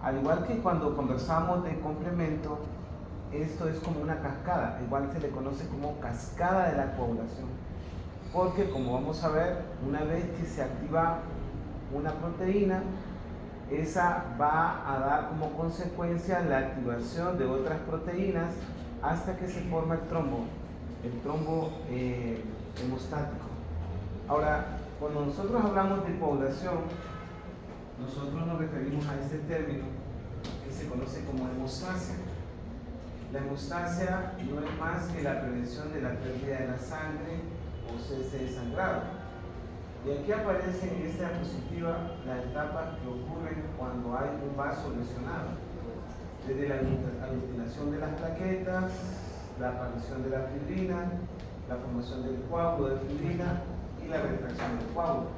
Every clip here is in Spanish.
Al igual que cuando conversamos de complemento, esto es como una cascada, igual se le conoce como cascada de la coagulación, porque como vamos a ver, una vez que se activa una proteína, esa va a dar como consecuencia la activación de otras proteínas hasta que se forma el trombo hemostático. Ahora, cuando nosotros hablamos de coagulación, nosotros nos referimos a este término que se conoce como hemostasia. La hemostasia no es más que la prevención de la pérdida de la sangre o cese de sangrado. Y aquí aparece en esta diapositiva las etapas que ocurren cuando hay un vaso lesionado, desde la aglutinación de las plaquetas, la aparición de la fibrina, la formación del coágulo de fibrina y la retracción del coágulo.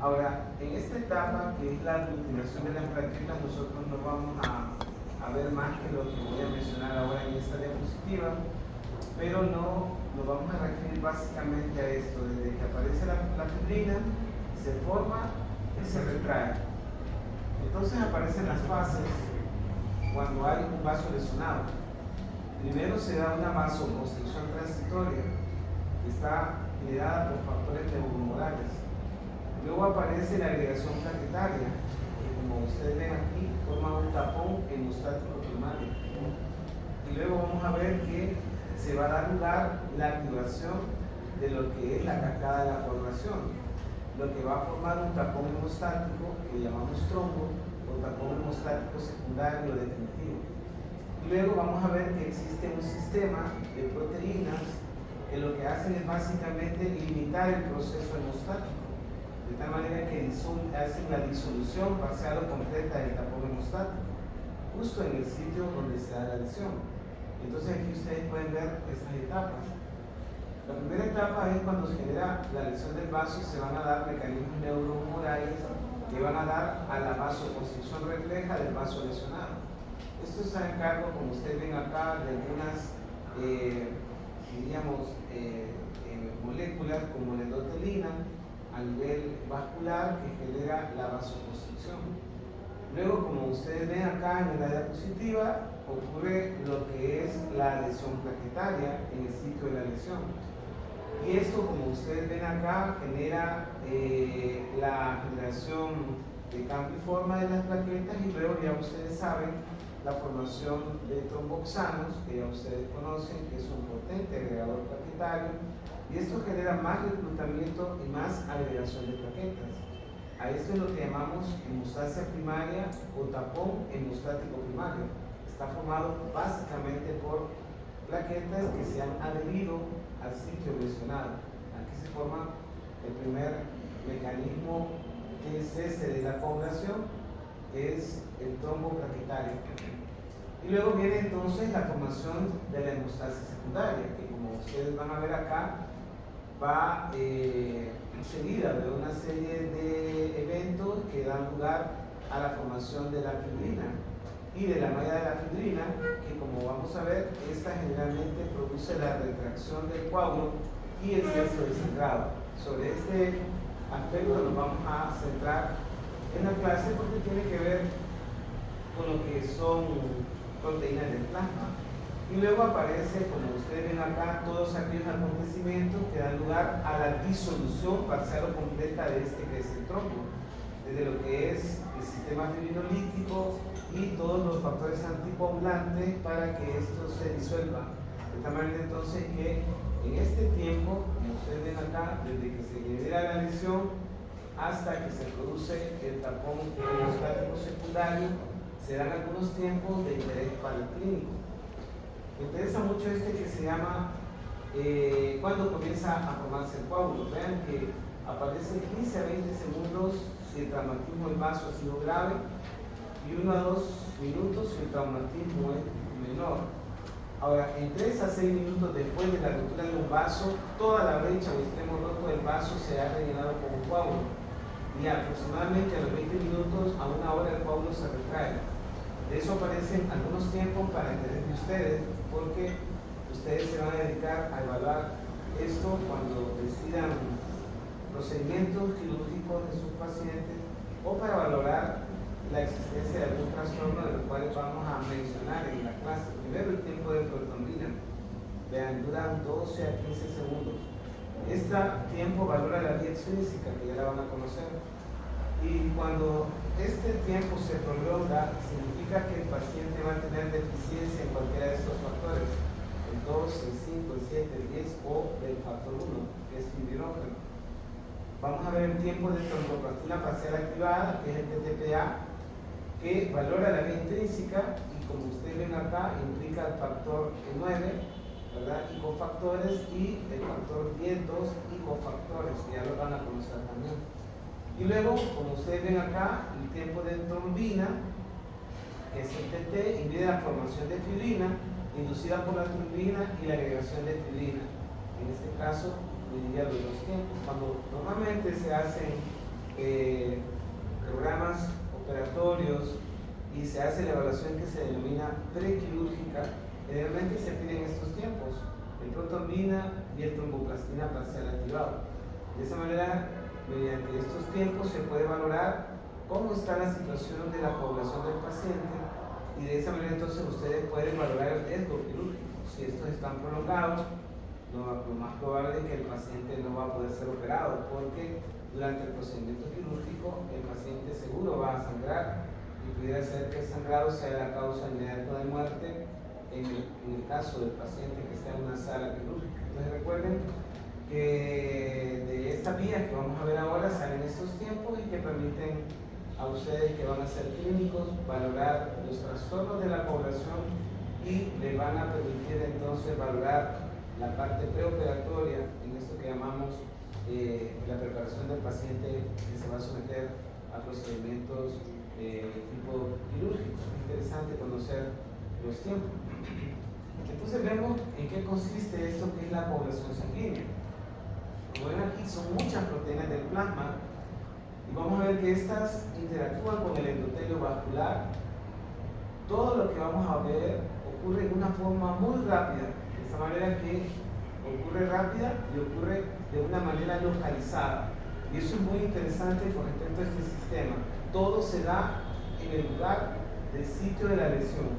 Ahora, en esta etapa, que es la aglutinación de las plaquetas, nosotros no vamos a ver más que lo que voy a mencionar ahora en esta diapositiva, pero no nos vamos a referir básicamente a esto, desde que aparece la fibrina, se forma y se retrae. Entonces aparecen las fases cuando hay un vaso lesionado. Primero se da una vasoconstricción transitoria, que está generada por factores neuromorales. Luego aparece la agregación plaquetaria, que como ustedes ven aquí, forma un tapón hemostático primario. Y luego vamos a ver que se va a dar lugar la activación de lo que es la cascada de la coagulación, lo que va a formar un tapón hemostático que llamamos trombo o tapón hemostático secundario definitivo. Y luego vamos a ver que existe un sistema de proteínas que lo que hacen es básicamente limitar el proceso hemostático, de tal manera que hacen la disolución parcial o completa del tapón hemostático, justo en el sitio donde se da la lesión. Entonces aquí ustedes pueden ver estas etapas. La primera etapa es cuando se genera la lesión del vaso y se van a dar mecanismos neuromorales que van a dar a la vasoconstricción refleja del vaso lesionado. Esto está en cargo, como ustedes ven acá, de algunas moléculas como la endotelina a nivel vascular que genera la vasoconstricción. Luego, como ustedes ven acá en la diapositiva, ocurre lo que es la lesión plaquetaria en el sitio de la lesión. Y esto, como ustedes ven acá, genera la generación de cambiforma de las plaquetas y luego ya ustedes saben la formación de tromboxanos, que ya ustedes conocen, que es un potente agregador plaquetario, y esto genera más reclutamiento y más agregación de plaquetas. A esto es lo que llamamos hemostasia primaria o tapón hemostático primario. Está formado básicamente por plaquetas que se han adherido al sitio lesionado. Aquí se forma el primer mecanismo que es cese de la coagulación, que es el trombo plaquetario. Y luego viene entonces la formación de la hemostasia secundaria, que como ustedes van a ver acá, va seguida de una serie de eventos que dan lugar a la formación de la fibrina y de la malla de la fibrina, que como vamos a ver, esta generalmente produce la retracción del coágulo y el cese del sangrado. Sobre este aspecto nos vamos a centrar en la clase porque tiene que ver con lo que son proteínas del plasma. Y luego aparece, como ustedes ven acá, todos aquellos acontecimientos que dan lugar a la disolución parcial o completa de este que es el trombo, desde lo que es el sistema fibrinolítico y todos los factores anticoagulantes para que esto se disuelva. De tal manera entonces que en este tiempo, como ustedes ven acá, desde que se genera la lesión hasta que se produce el tapón hemostático secundario, se dan algunos tiempos de interés para el clínico. Me interesa mucho este que se llama cuando comienza a formarse el coágulo. Vean que aparece 15 a 20 segundos si el traumatismo del vaso ha sido grave y 1 a 2 minutos si el traumatismo es menor. Ahora, en 3 a 6 minutos después de la ruptura de un vaso, toda la brecha o extremo roto del vaso se ha rellenado con un coágulo y aproximadamente a los 20 minutos a 1 hora el coágulo se retrae. De eso aparecen algunos tiempos para interés de ustedes, porque ustedes se van a dedicar a evaluar esto cuando decidan procedimientos quirúrgicos de sus pacientes o para valorar la existencia de algún trastorno de los cuales vamos a mencionar en la clase. Primero, el tiempo de protrombina. Vean, duran 12 a 15 segundos. Este tiempo valora la vía extrínseca, que ya la van a conocer. Y cuando este tiempo se prolonga, significa que el paciente va a tener deficiencia en cualquiera de estos factores, el 2, el 5, el 7, el 10 o el factor 1, que es fibrinógeno. Vamos a ver el tiempo de tromboplastina parcial activada, que es el TTPA, que valora la vía intrínseca y como ustedes ven acá, implica el factor 9, ¿verdad? Y cofactores, y el factor 10, 2 y cofactores, que ya lo van a conocer también. Y luego, como ustedes ven acá, el tiempo de trombina, que es el TT, impide la formación de fibrina inducida por la trombina y la agregación de fibrina. En este caso, diría los dos tiempos. Cuando normalmente se hacen programas operatorios y se hace la evaluación que se denomina prequirúrgica, generalmente se piden estos tiempos, el protrombina y el tromboplastina parcial activado. De esa manera, mediante estos tiempos se puede valorar cómo está la situación de la población del paciente y de esa manera entonces ustedes pueden valorar el riesgo quirúrgico. Si estos están prolongados, lo más probable es que el paciente no va a poder ser operado porque durante el procedimiento quirúrgico el paciente seguro va a sangrar y pudiera ser que el sangrado sea la causa inmediata de muerte en el caso del paciente que está en una sala quirúrgica. Entonces recuerden que de esta vía que vamos a ver ahora salen estos tiempos y que permiten a ustedes que van a ser clínicos valorar los trastornos de la población y le van a permitir entonces valorar la parte preoperatoria en esto que llamamos la preparación del paciente que se va a someter a procedimientos tipo quirúrgico. Es interesante conocer los tiempos. Entonces vemos en qué consiste esto que es la población sanguínea. Como ven aquí, son muchas proteínas del plasma y vamos a ver que estas interactúan con el endotelio vascular. Todo lo que vamos a ver ocurre de una forma muy rápida, de esa manera que ocurre rápida y ocurre de una manera localizada. Y eso es muy interesante con respecto a este sistema. Todo se da en el lugar del sitio de la lesión.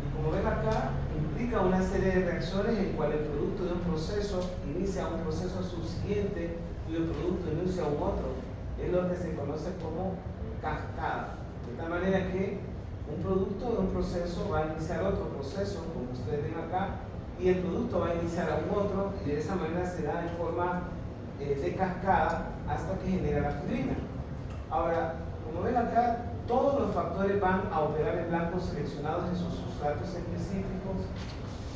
Y como ven acá, implica una serie de reacciones en cual el producto de un proceso inicia un proceso subsiguiente y el producto inicia un otro. Es lo que se conoce como cascada. De tal manera que un producto de un proceso va a iniciar otro proceso, como ustedes ven acá, y el producto va a iniciar a un otro, y de esa manera se da en forma de cascada hasta que genera la fibrina. Ahora, como ven acá, todos los factores van a operar en blancos seleccionados en sus sustratos específicos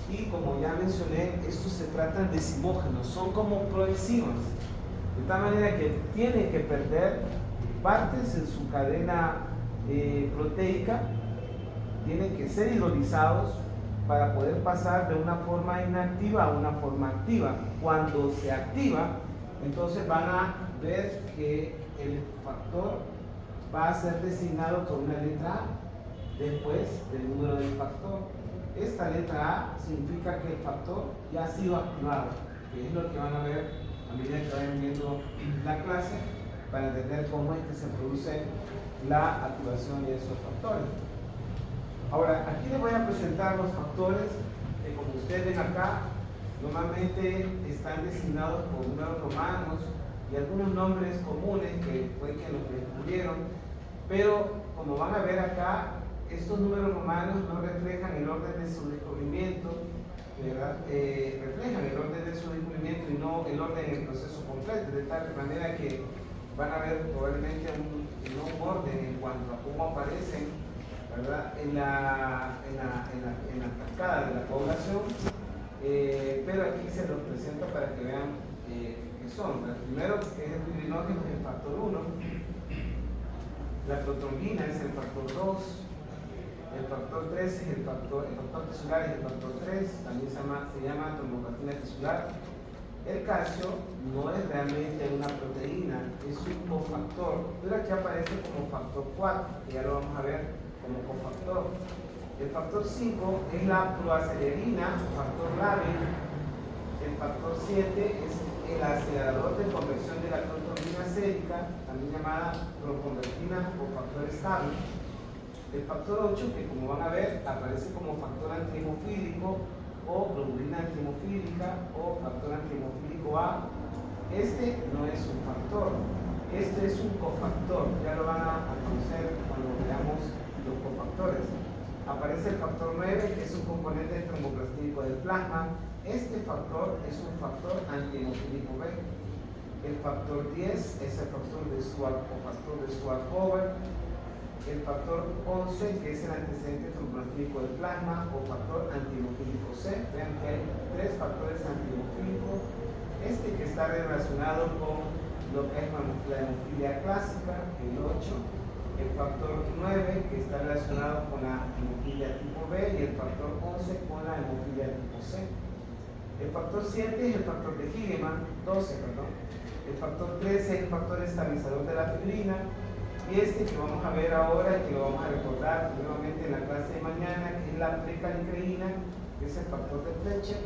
y como ya mencioné, estos se tratan de simógenos, son como proenzimas, de tal manera que tienen que perder partes en su cadena proteica, tienen que ser hidrolizados para poder pasar de una forma inactiva a una forma activa. Cuando se activa, entonces van a ver que el factor va a ser designado con una letra A después del número del factor. Esta letra A significa que el factor ya ha sido activado, que es lo que van a ver a medida que vayan viendo la clase para entender cómo es que se produce la activación de esos factores. Ahora, aquí les voy a presentar los factores que, como ustedes ven acá, normalmente están designados por números romanos y algunos nombres comunes que fue que los descubrieron, pero como van a ver acá, estos números romanos no reflejan el orden de su descubrimiento, ¿verdad? Reflejan el orden de su descubrimiento y no el orden del proceso completo, de tal manera que van a ver probablemente un orden en cuanto a cómo aparecen, ¿verdad? en la cascada de la población, pero aquí se los presento para que vean qué son. El primero, que es el fibrinógeno, es el factor 1, la protrombina es el factor 2, el factor 3 es el factor tisular es el factor 3, también se llama tromboplastina tisular. El calcio no es realmente una proteína, es un cofactor, pero aquí aparece como factor 4, que ya lo vamos a ver como cofactor. El factor 5 es la proacelerina, factor Rabi. El factor 7 es el acelerador de conversión de la protonina sérica, también llamada proconvertina o factor estable. El factor 8, que como van a ver, aparece como factor antihemofílico o globulina antihemofílica o factor antihemofílico A. Este no es un factor, este es un cofactor. Ya lo van a conocer cuando veamos los cofactores. Aparece el factor 9, que es un componente tromboplastídico del plasma. Este factor es un factor antihemofílico B. El factor 10 es el factor de Schwarz o factor de Schwarz-Over. El factor 11, que es el antecedente tromboplastídico del plasma o factor antihemofílico C. Vean que hay 3 factores antihemofílicos. Este que está relacionado con lo que es la hemofilia clásica, el 8. El factor 9, que está relacionado con la hemofilia tipo B, y el factor 11 con la hemofilia tipo C. El factor 7 es el factor de Hilleman, 12, perdón. El factor 13 es el factor estabilizador de la fibrina. Y este que vamos a ver ahora y que lo vamos a recordar nuevamente en la clase de mañana, que es la precalicreína, que es el factor de Fletcher.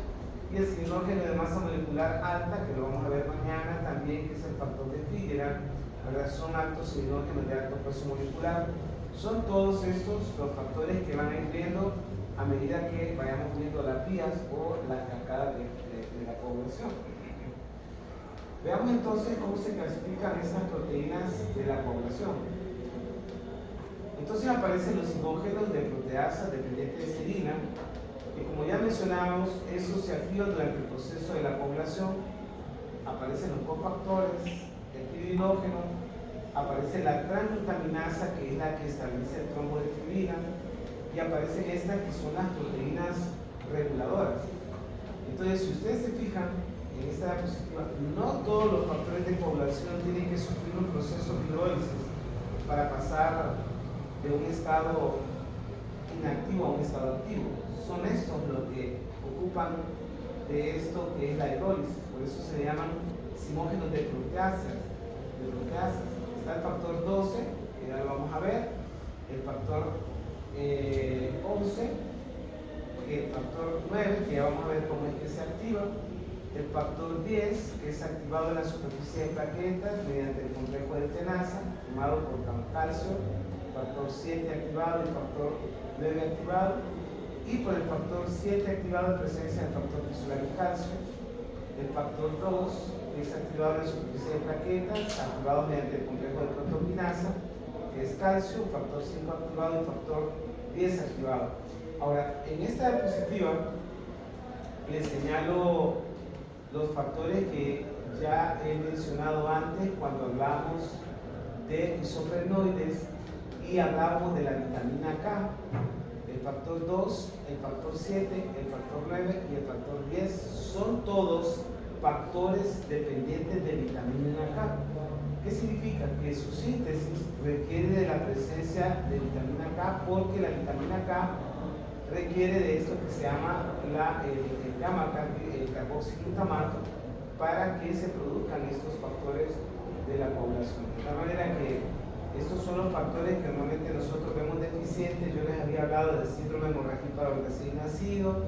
Y el sinógeno de masa molecular alta, que lo vamos a ver mañana también, que es el factor de Figeran. Son altos sinógenos de alto peso molecular. Son todos estos los factores que van a ir viendo a medida que vayamos viendo las vías o las cascadas de la coagulación. Veamos entonces cómo se clasifican estas proteínas de la coagulación. Entonces aparecen los sinógenos de proteasa dependiente de serina, que como ya mencionábamos, estos se activan durante el proceso de la coagulación. Aparecen los cofactores, el fibrinógeno, aparece la transglutaminasa, que es la que establece el trombo de fibrina, y aparecen estas que son las proteínas reguladoras. Entonces, si ustedes se fijan en esta diapositiva, no todos los factores de coagulación tienen que sufrir un proceso de hidrólisis para pasar de un estado inactivo a un estado activo. Son estos los que ocupan de esto que es la hidrólisis, por eso se llaman simógenos de proteasas. Está el factor 12, que ya lo vamos a ver, el factor 11, el factor 9, que ya vamos a ver cómo es que se activa, el factor 10, que es activado en la superficie de plaquetas mediante el complejo de tenasa, formado por calcio, factor 7 activado y factor 9 activado, y por el factor 7 activado en presencia del factor tisular y calcio. El factor 2 es activado en la superficie de plaquetas, activado mediante el complejo de protoquinasa, que es calcio, factor 5 activado y factor 10 activado. Ahora, en esta diapositiva les señalo los factores que ya he mencionado antes cuando hablamos de isoprenoides y hablamos de la vitamina K. El factor 2, el factor 7, el factor 9 y el factor 10 son todos factores dependientes de vitamina K. ¿Qué significa? Que su síntesis requiere de la presencia de vitamina K, porque la vitamina K requiere de esto que se llama el carboxiglutamato para que se produzcan estos factores de la coagulación. De tal manera que estos son los factores que normalmente nosotros vemos deficientes. Yo les había hablado del síndrome hemorrágico del recién nacido.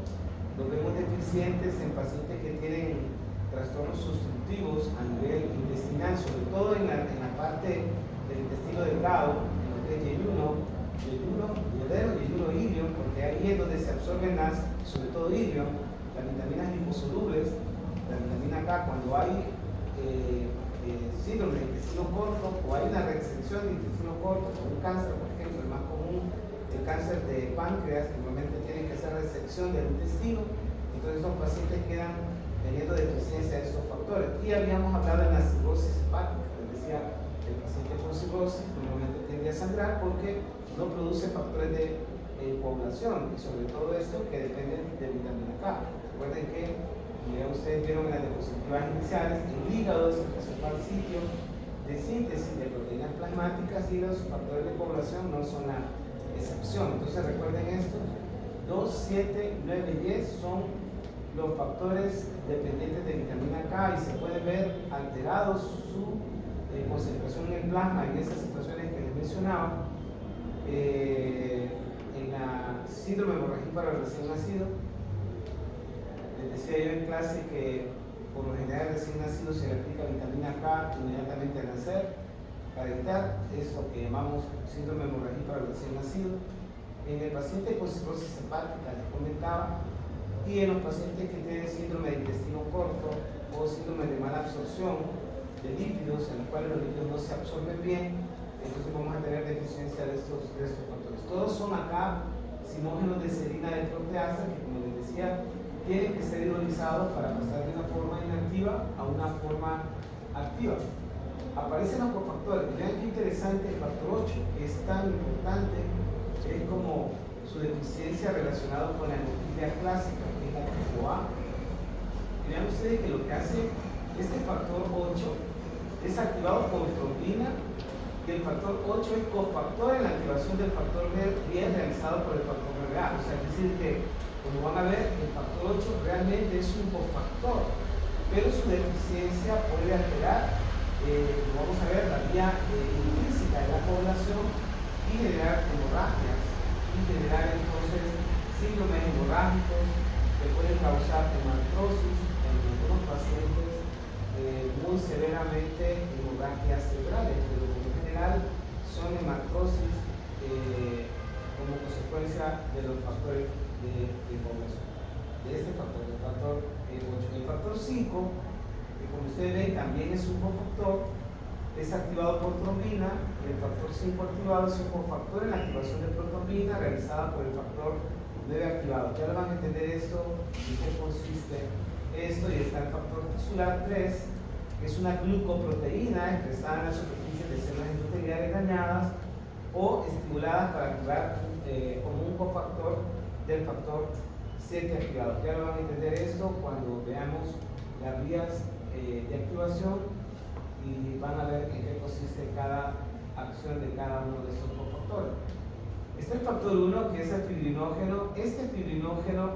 Los vemos deficientes en pacientes que tienen trastornos obstructivos a nivel intestinal, sobre todo en la parte del intestino delgado, en lo que es yeyuno, duodeno, yeyuno ilio, porque ahí es donde se absorben sobre todo ilio, las vitaminas liposolubles, la vitamina K. Cuando hay síndrome de intestino corto o hay una restricción de intestino corto, como un cáncer, por ejemplo, el más común, el cáncer de páncreas, que normalmente tiene que hacer resección del intestino, entonces esos pacientes quedan teniendo deficiencia de estos factores. Y habíamos hablado de la cirrosis hepática, les decía, el paciente con cirrosis normalmente tiende a sangrar porque no produce factores de coagulación, y sobre todo esto que dependen de vitamina K. Recuerden que, ya ustedes vieron en las diapositivas iniciales, el hígado es el principal sitio de síntesis de proteínas plasmáticas y los factores de coagulación no son la excepción. Entonces recuerden esto, 2, 7, 9 y 10 son los factores dependientes de vitamina K, y se puede ver alterados su concentración en el plasma en esas situaciones que les mencionaba, en la síndrome hemorrágica del recién nacido. Les decía yo en clase que Por lo general, recién nacido se le aplica vitamina K inmediatamente al nacer para evitar eso que llamamos síndrome de hemorragia para el recién nacido. En el paciente con cirrosis hepática, les comentaba, y en los pacientes que tienen síndrome de intestino corto o síndrome de mala absorción de lípidos, en los cuales los lípidos no se absorben bien, entonces vamos a tener deficiencia de estos factores. Todos son acá sinógenos de serina de proteasa que, como les decía, tienen que ser hidrolizados para pasar de una forma inactiva a una forma activa. Aparecen los cofactores. Vean qué interesante el factor 8, que es tan importante, es como su deficiencia relacionada con la hemofília clásica, que es la tipo A. Vean ustedes que lo que hace este factor 8 es activado por trombina, y el factor 8 es cofactor en la activación del factor 10 realizado por el factor 9A. O sea, es decir que, como van a ver, el factor 8 realmente es un cofactor, pero su deficiencia puede alterar, como vamos a ver, la vía intrínseca de la población y generar hemorragias, y generar entonces síndromes hemorrágicos que pueden causar hemartrosis en algunos pacientes, muy severamente hemorragias cerebrales, pero en general son hemartrosis como consecuencia de los factores de población, de este factor, el factor 8. El factor 5, que como ustedes ven también es un cofactor, es activado por trombina, y el factor 5 activado es un cofactor en la activación de protrombina realizada por el factor 9 activado. Ya lo van a entender esto, en qué consiste esto, y está el factor tisular 3, que es una glucoproteína expresada en la superficie de células endoteliales dañadas o estimuladas para activar como un cofactor del factor 7 activado. Ya lo van a entender esto cuando veamos las vías de activación, y van a ver en qué consiste cada acción de cada uno de estos cofactores. Está el factor 1, que es el fibrinógeno. Este fibrinógeno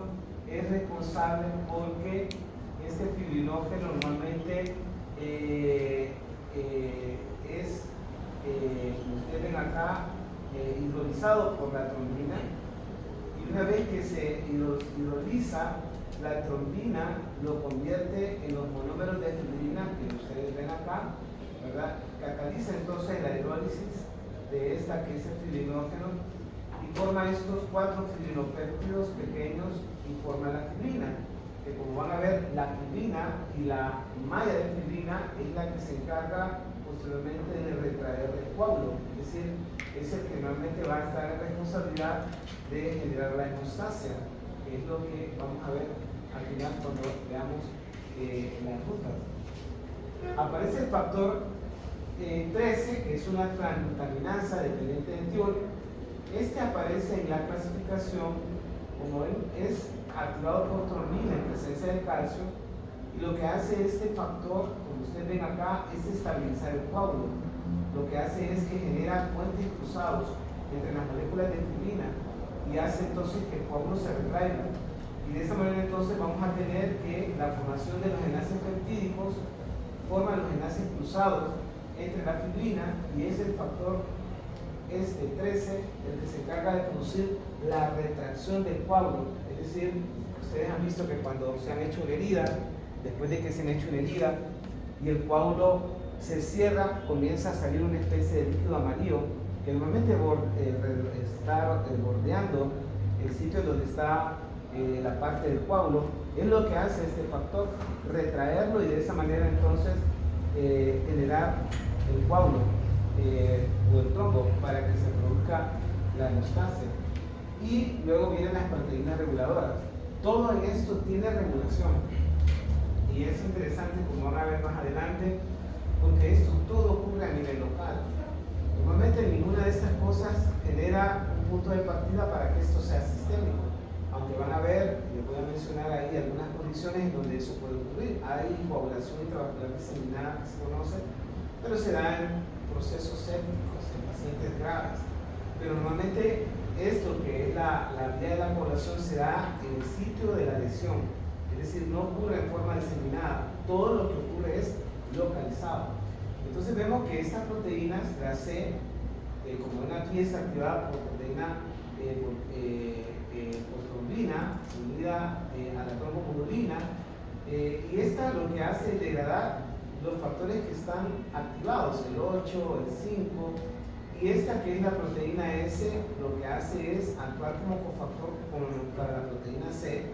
es responsable porque este fibrinógeno normalmente es, como ustedes ven acá, hidrolizado por la trombina, y una vez que se hidroliza, la trombina lo convierte en los monómeros de fibrina que ustedes ven acá, ¿verdad? Cataliza entonces la hidrólisis de esta, que es el fibrinógeno, y forma estos 4 fibrinopéptidos pequeños y forma la fibrina, que como van a ver, la fibrina y la malla de fibrina es la que se encarga posteriormente de retraer el coágulo, es decir, es el que normalmente va a estar en responsabilidad de generar la hemostasia, que es lo que vamos a ver al final cuando veamos las rutas. Aparece el factor 13, que es una transglutaminasa dependiente de tiol. Este aparece en la clasificación como es activado por trombina en presencia de calcio, y lo que hace este factor, como ustedes ven acá, es estabilizar el coágulo. Lo que hace es que genera puentes cruzados entre las moléculas de fibrina y hace entonces que el coágulo se retraiga. Y de esa manera entonces vamos a tener que la formación de los enlaces peptídicos forman los enlaces cruzados entre la fibrina, y es el factor 13 el que se encarga de producir la retracción del coágulo. Es decir, ustedes han visto que cuando se han hecho una herida, después de que se han hecho una herida y el coágulo se cierra, comienza a salir una especie de líquido amarillo que normalmente está bordeando el sitio donde está la parte del coágulo. Es lo que hace este factor, retraerlo, y de esa manera entonces generar el coágulo o el trombo para que se produzca la hemostasia. Y luego vienen las proteínas reguladoras. Todo en esto tiene regulación, y es interesante, como van a ver más adelante, porque esto todo ocurre a nivel local. Normalmente ninguna de estas cosas genera un punto de partida para que esto sea sistémico, aunque van a ver, les voy a mencionar ahí algunas condiciones en donde eso puede ocurrir. Hay coagulación intravascular diseminada que se conoce, pero se da en procesos sépticos, en pacientes graves. Pero normalmente esto, que es la vía de la coagulación, se da en el sitio de la lesión, es decir, no ocurre en forma diseminada. Todo lo que ocurre es localizado. Entonces vemos que estas proteínas, la C, como ven aquí, es activada por proteína por trombina unida a la trombomodulina, Y esta lo que hace es degradar los factores que están activados, el 8, el 5, y esta que es la proteína S, lo que hace es actuar como cofactor para la proteína C.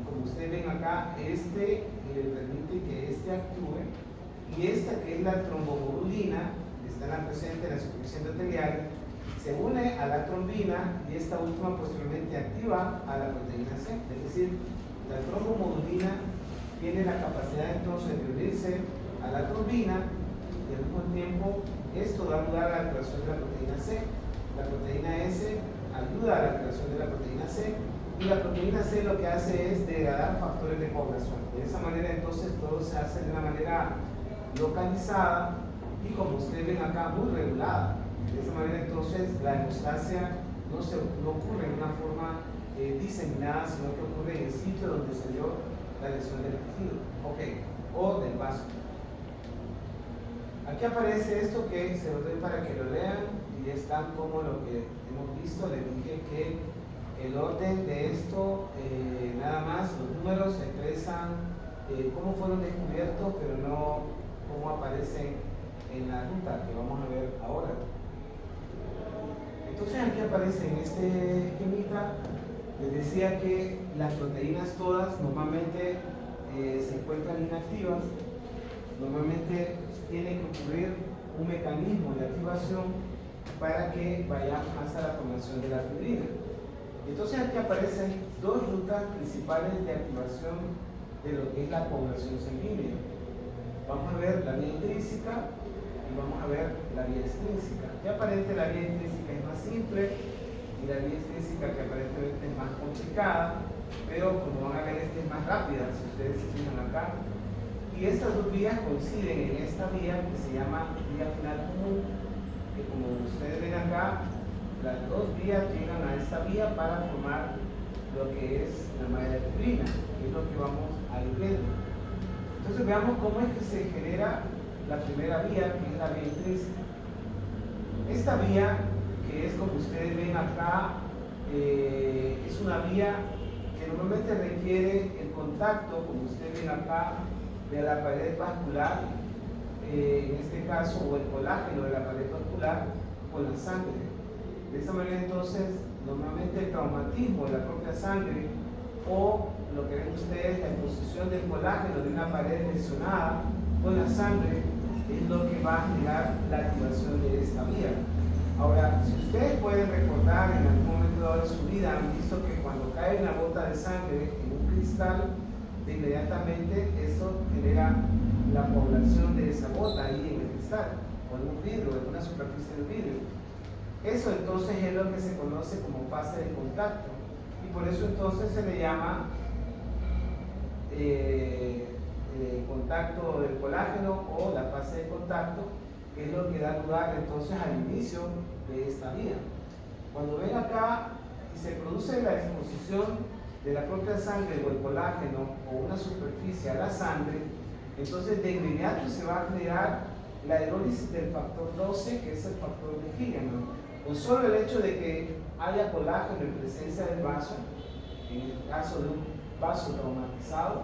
Y como ustedes ven acá, este le permite que este actúe, y esta que es la trombomodulina, que está presente en la superficie endotelial, se une a la trombina, y esta última posteriormente activa a la proteína C. Es decir, la trombomodulina tiene la capacidad entonces de unirse a la trombina, y al mismo tiempo esto da lugar a la activación de la proteína C. La proteína S ayuda a la activación de la proteína C, y la proteína C lo que hace es degradar factores de coagulación. De esa manera entonces todo se hace de una manera localizada y, como ustedes ven acá, muy regulada. De esa manera entonces la hemostasia no ocurre en una forma diseminada, sino que ocurre en el sitio donde se dio la lesión del tejido, o del vaso. Aquí aparece esto que se los doy para que lo lean, y es tan como lo que hemos visto. Les dije que el orden de esto, nada más, los números expresan cómo fueron descubiertos, pero no cómo aparecen en la ruta que vamos a ver ahora. Entonces aquí aparece en este esquemita, les decía que las proteínas todas normalmente se encuentran inactivas. Normalmente tiene que ocurrir un mecanismo de activación para que vayamos hasta la formación de la fibrina. Entonces aquí aparecen dos rutas principales de activación de lo que es la coagulación sanguínea. Vamos a ver la vía intrínseca y vamos a ver la vía extrínseca. Aquí aparente la vía intrínseca es más simple, y la vía extrínseca, que aparentemente es más complicada, pero como van a ver, esta es más rápida, si ustedes se fijan acá. Y estas dos vías coinciden en esta vía que se llama vía final común, que como ustedes ven acá, las dos vías llegan a esta vía para formar lo que es la malla de fibrina, que es lo que vamos a ir viendo. Entonces veamos cómo es que se genera la primera vía, que es la vía intrínseca. Esta vía, que es como ustedes ven acá, es una vía que normalmente requiere el contacto, como ustedes ven acá, de la pared vascular, en este caso, o el colágeno de la pared vascular, con la sangre. De esa manera entonces, normalmente el traumatismo de la propia sangre, o lo que ven ustedes, la exposición del colágeno de una pared lesionada con la sangre, es lo que va a generar la activación de esta vía. Ahora, si ustedes pueden recordar en algún momento dado de su vida, han visto que cuando cae una gota de sangre en un cristal, de inmediatamente eso genera la población de esa gota ahí en el cristal, o en un vidrio, en una superficie de vidrio. Eso entonces es lo que se conoce como fase de contacto, y por eso entonces se le llama contacto del colágeno, o la fase de contacto, que es lo que da lugar entonces al inicio de esta vía. Cuando ven acá y se produce la exposición de la propia sangre o el colágeno o una superficie a la sangre, entonces de inmediato se va a generar la hidrólisis del factor 12, que es el factor de Gillian. Con solo el hecho de que haya colágeno en presencia del vaso, en el caso de un vaso traumatizado,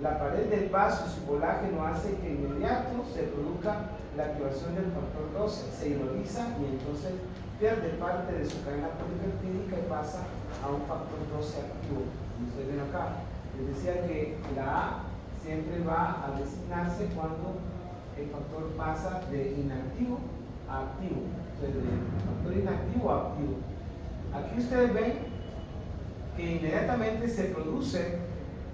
la pared del vaso y su colágeno hace que de inmediato se produzca la activación del factor 12, se hidroliza y entonces pierde parte de su cadena polipeptídica y pasa a un factor 12 activo. Como ustedes ven acá, les decía que la A siempre va a designarse cuando el factor pasa de inactivo a activo, entonces de factor inactivo a activo. Aquí ustedes ven que inmediatamente se produce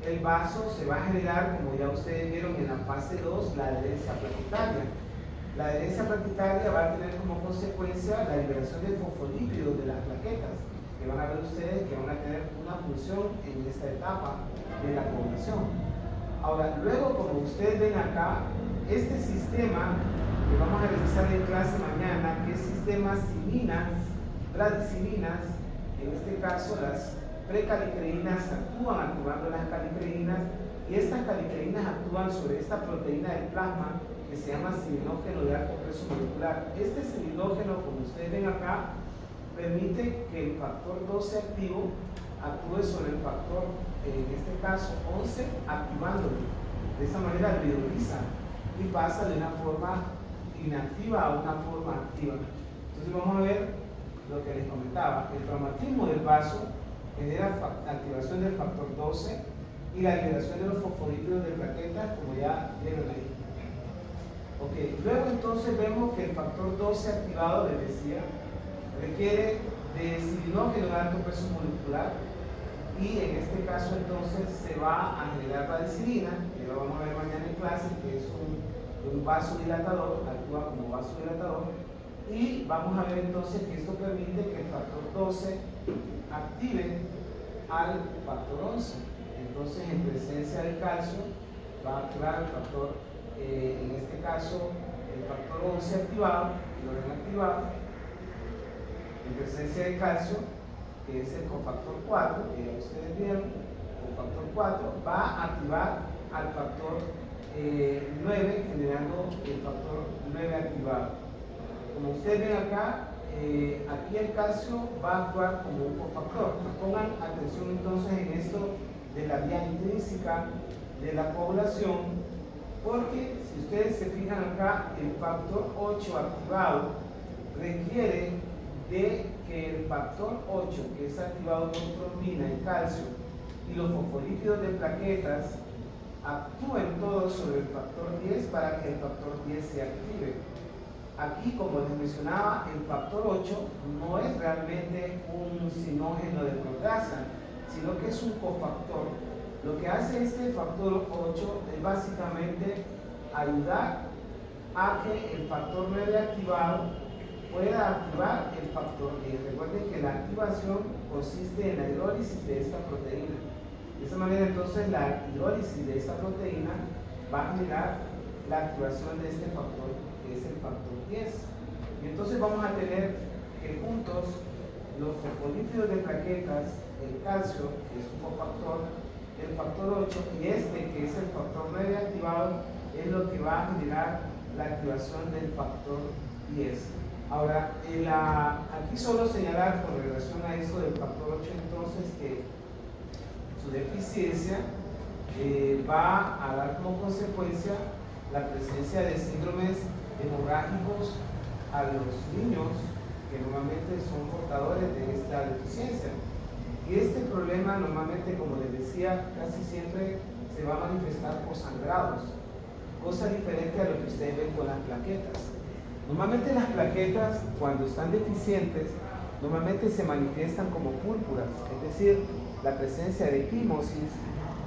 el vaso, se va a generar, como ya ustedes vieron en la fase 2, la adherencia plaquetaria. La adherencia plaquetaria va a tener como consecuencia la liberación de fosfolípidos de las plaquetas, que van a ver ustedes que van a tener una función en esta etapa de la coagulación. Ahora, luego, como ustedes ven acá, este sistema que vamos a revisar en clase mañana, que es sistema ciminas, bradiciminas, en este caso las precalicreínas actúan activando las calicreínas, y estas calicreínas actúan sobre esta proteína del plasma que se llama ciminógeno de alto peso molecular. Este ciminógeno, como ustedes ven acá, permite que el factor 12 activo actúe sobre el factor, en este caso 11, activándolo. De esa manera hidroliza y pasa de una forma inactiva a una forma activa. Entonces vamos a ver lo que les comentaba. El traumatismo del vaso genera activación del factor 12 y la liberación de los fosfolípidos de plaquetas, como ya vieron ahí. Ok, luego entonces vemos que el factor 12 activado, les decía, requiere de silinógeno de alto peso molecular, y en este caso entonces se va a generar vadenicilina, que lo vamos a ver mañana en clase, que es un vasodilatador, actúa como vasodilatador, y vamos a ver entonces que esto permite que el factor 12 active al factor 11. Entonces, en presencia del calcio va a activar el factor, en este caso el factor 11 activado, lo ven activado, en presencia del calcio, que es el cofactor 4, que ya ustedes vieron, el factor 4 va a activar al factor 9, generando el factor 9 activado. Como ustedes ven acá, aquí el calcio va a actuar como un cofactor. Pongan atención entonces en esto de la vía intrínseca de la coagulación, porque si ustedes se fijan acá, el factor 8 activado requiere de que el factor 8, que es activado por trombina y calcio, y los fosfolípidos de plaquetas actúen todos sobre el factor 10 para que el factor 10 se active. Aquí, como les mencionaba, el factor 8 no es realmente un sinógeno de proteasa, sino que es un cofactor. Lo que hace este factor 8 es básicamente ayudar a que el factor 9 activado pueda activar el factor 10. Recuerden que la activación consiste en la hidrólisis de esta proteína. De esa manera, entonces, la hidrólisis de esta proteína va a generar la activación de este factor, que es el factor 10. Y entonces vamos a tener que juntos los fosfolípidos de plaquetas, el calcio, que es un cofactor, el factor 8, y este, que es el factor 9 activado, es lo que va a generar la activación del factor 10. Ahora, aquí solo señalar con relación a esto del factor 8, entonces, que su deficiencia va a dar como consecuencia la presencia de síndromes hemorrágicos a los niños que normalmente son portadores de esta deficiencia. Y este problema normalmente, como les decía, casi siempre se va a manifestar por sangrados, cosa diferente a lo que ustedes ven con las plaquetas. Normalmente las plaquetas, cuando están deficientes, normalmente se manifiestan como púrpuras, es decir, la presencia de equimosis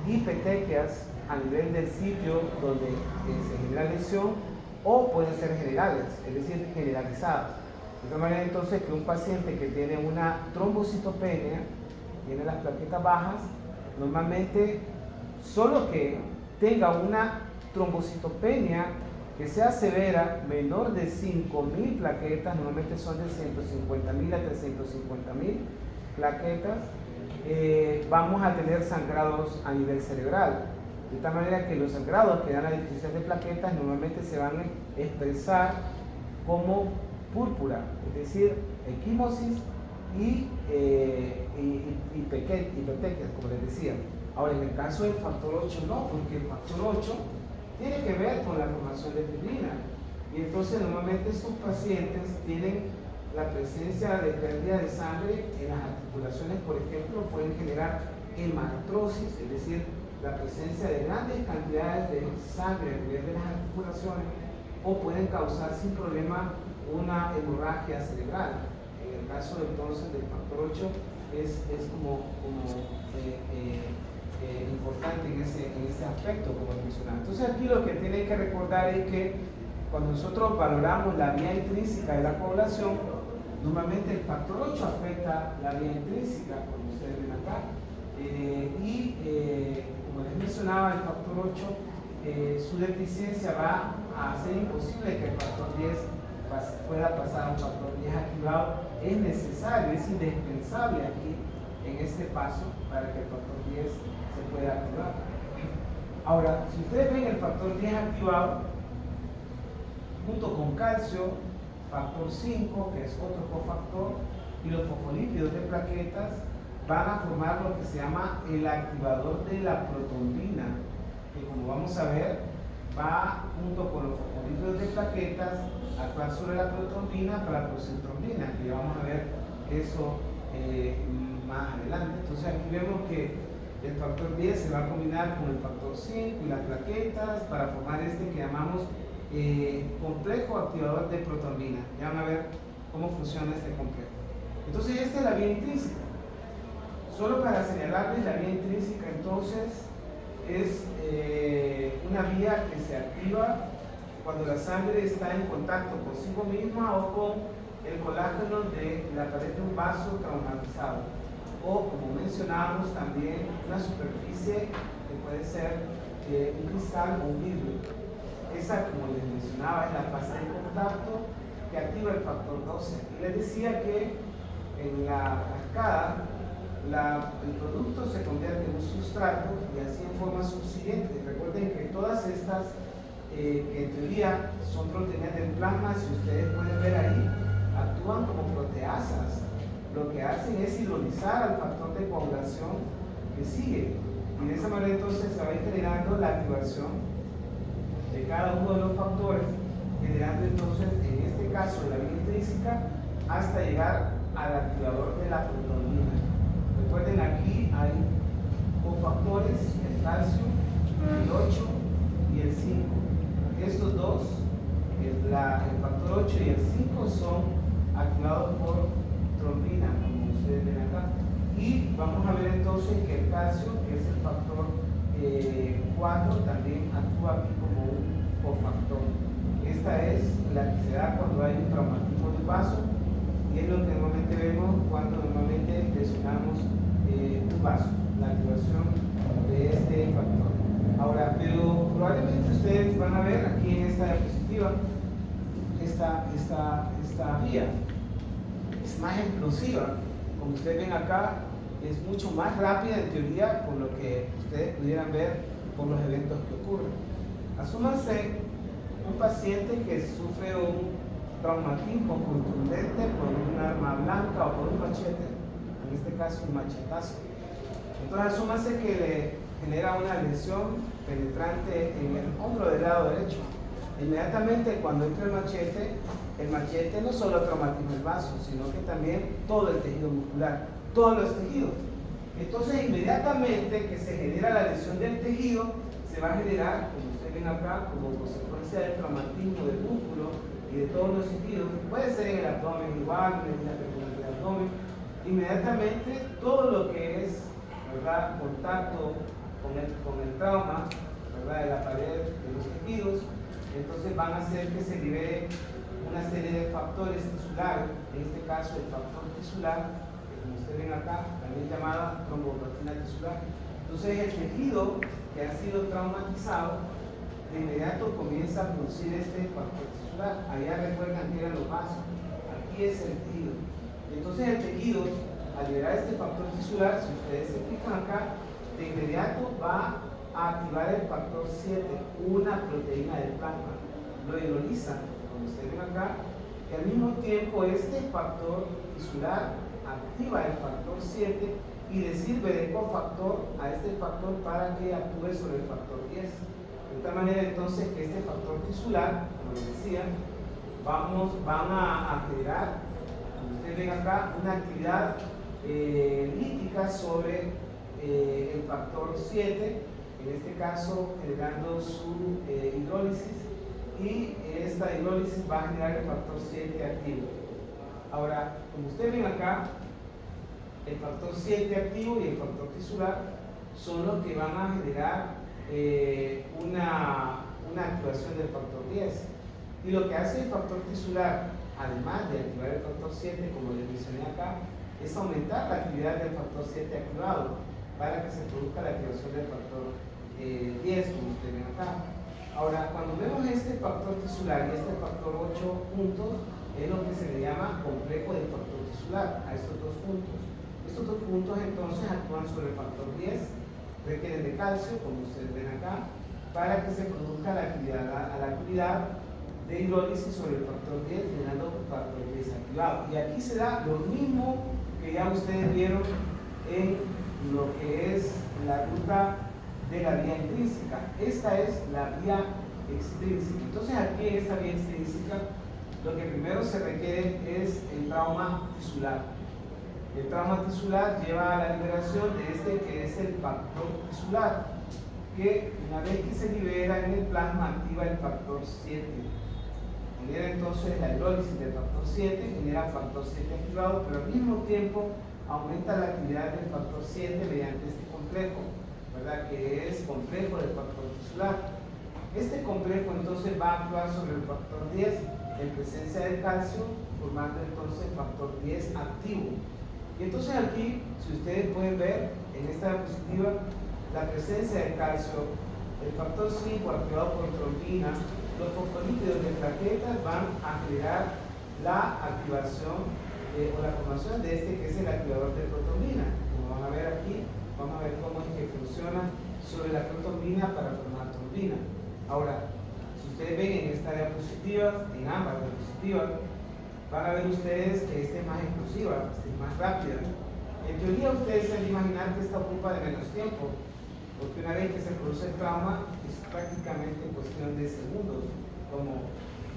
y petequias a nivel del sitio donde se genera lesión, o pueden ser generales, es decir, generalizadas. De esta manera, entonces, que un paciente que tiene una trombocitopenia, tiene las plaquetas bajas, normalmente, solo que tenga una trombocitopenia que sea severa, menor de 5.000 plaquetas, normalmente son de 150.000 a 350.000 plaquetas, vamos a tener sangrados a nivel cerebral. De tal manera que los sangrados que dan la deficiencia de plaquetas normalmente se van a expresar como púrpura, es decir, equimosis y petequias, como les decía. Ahora, en el caso del factor 8 no, porque el factor 8 tiene que ver con la formación de fibrina. Y entonces normalmente estos pacientes tienen la presencia de pérdida de sangre en las articulaciones, por ejemplo, pueden generar hematrosis, es decir, la presencia de grandes cantidades de sangre a nivel de las articulaciones, o pueden causar sin problema una hemorragia cerebral. En el caso entonces del factor 8 es como importante en ese aspecto, como mencionaba. Entonces aquí lo que tienen que recordar es que cuando nosotros valoramos la vía intrínseca de la coagulación, normalmente el factor 8 afecta la vía intrínseca, como ustedes ven acá, como les mencionaba, el factor 8, su deficiencia va a hacer imposible que el factor 10 pueda pasar a un factor 10 activado. Es necesario, es indispensable aquí en este paso para que el factor 10 se pueda activar. Ahora, si ustedes ven el factor 10 activado, junto con calcio, factor 5, que es otro cofactor, y los fosfolípidos de plaquetas, van a formar lo que se llama el activador de la protrombina, que como vamos a ver, va junto con los fosfolípidos de plaquetas a actuar sobre la protrombina para producir trombina, que ya vamos a ver eso más adelante. Entonces aquí vemos que el factor 10 se va a combinar con el factor 5 y las plaquetas para formar este que llamamos complejo activador de protrombina. Ya van a ver cómo funciona este complejo. Entonces esta es la vía intrínseca. Solo para señalarles la vía intrínseca, entonces es una vía que se activa cuando la sangre está en contacto consigo misma o con el colágeno de la pared de un vaso traumatizado, o como mencionábamos también una superficie que puede ser un cristal o un vidrio. Esa, como les mencionaba, es la fase de contacto que activa el factor 12. Y les decía que en la cascada el producto se convierte en un sustrato y así en forma subsiguiente. Recuerden que todas estas que en teoría son proteínas del plasma, si ustedes pueden ver ahí, actúan como proteasas. Lo que hacen es hidrolizar al factor de coagulación que sigue, y de esa manera entonces se va a ir generando la activación de cada uno de los factores, generando entonces en este caso la vía intrínseca hasta llegar al activador de la protonina. Recuerden, aquí hay cofactores, el calcio, el 8 y el 5. Estos dos, el factor 8 y el 5, son activados por trombina, como ustedes ven acá. Y vamos a ver entonces que el calcio, que es el factor 4, también actúa aquí como un cofactor. Esta es la que se da cuando hay un traumatismo del vaso, y es lo que normalmente vemos cuando normalmente lesionamos un vaso, la activación de este factor. Ahora, pero probablemente ustedes van a ver aquí en esta diapositiva esta vía es más explosiva. Como ustedes ven acá, es mucho más rápida en teoría por lo que ustedes pudieran ver por los eventos que ocurren. Asúmanse un paciente que sufre un traumatismo contundente por un arma blanca o por un machete, en este caso un machetazo. Entonces asúmase que le genera una lesión penetrante en el hombro del lado derecho. Inmediatamente cuando entra el machete no solo traumatiza el vaso, sino que también todo el tejido muscular, todos los tejidos. Entonces inmediatamente que se genera la lesión del tejido, se va a generar, como ustedes ven acá, como consecuencia del traumatismo del músculo y de todos los tejidos, puede ser en el abdomen igual, en la periferia del abdomen, inmediatamente todo lo que es, ¿verdad?, contacto con el trauma, ¿verdad?, de la pared de los tejidos, entonces van a hacer que se libere una serie de factores tisulares, en este caso el factor tisular, que como ustedes ven acá, también llamada tromboplastina tisular. Entonces el tejido que ha sido traumatizado, de inmediato comienza a producir este factor tisular. Allá recuerdan que eran los vasos, aquí es el tejido. Entonces el tejido, al liberar este factor tisular, si ustedes se fijan acá, de inmediato va a activar el factor 7, una proteína del plasma. Lo hidroliza, como ustedes ven acá, y al mismo tiempo este factor tisular activa el factor 7 y le sirve de cofactor a este factor para que actúe sobre el factor 10. De tal manera entonces que este factor tisular, como les decía, van a generar, como ustedes ven acá, una actividad lítica sobre el factor 7, en este caso generando su hidrólisis, y esta hidrólisis va a generar el factor 7 activo. Ahora, como ustedes ven acá, el factor 7 activo y el factor tisular son los que van a generar una activación del factor 10. Y lo que hace el factor tisular, además de activar el factor 7, como les mencioné acá, es aumentar la actividad del factor 7 activado para que se produzca la activación del factor 10, como ustedes ven acá. Ahora, cuando vemos este factor tisular y este factor 8 juntos, es lo que se le llama complejo del factor tisular, a estos dos puntos. Estos dos puntos entonces actúan sobre el factor 10, requieren de calcio, como ustedes ven acá, para que se produzca la actividad de hidrólisis sobre el factor 10, generando el factor 10 activado. Y aquí se da lo mismo que ya ustedes vieron en lo que es la ruta de la vía intrínseca. Esta es la vía extrínseca. Entonces aquí en esta vía extrínseca lo que primero se requiere es el trauma tisular. El trauma tisular lleva a la liberación de este que es el factor tisular, que una vez que se libera en el plasma activa el factor 7. Genera entonces la hidrólisis del factor 7, genera factor 7 activado, pero al mismo tiempo aumenta la actividad del factor 7 mediante este complejo, ¿verdad? Que es complejo del factor tisular. Este complejo entonces va a actuar sobre el factor 10 en presencia del calcio, formando entonces el factor 10 activo. Y entonces aquí, si ustedes pueden ver en esta diapositiva, la presencia del calcio, el factor 5 activado por trombina, los fosfolípidos de plaquetas van a generar la activación o la formación de este que es el activador de protonina. Como van a ver aquí, vamos a ver cómo es que funciona sobre la protonina para formar trombina. Ahora, si ustedes ven en esta diapositiva, en ambas diapositivas, van a ver ustedes que esta es más explosiva, esta es más rápida. En teoría ustedes se han de imaginar que esta ocupa de menos tiempo, porque una vez que se produce el trauma es prácticamente cuestión de segundos, como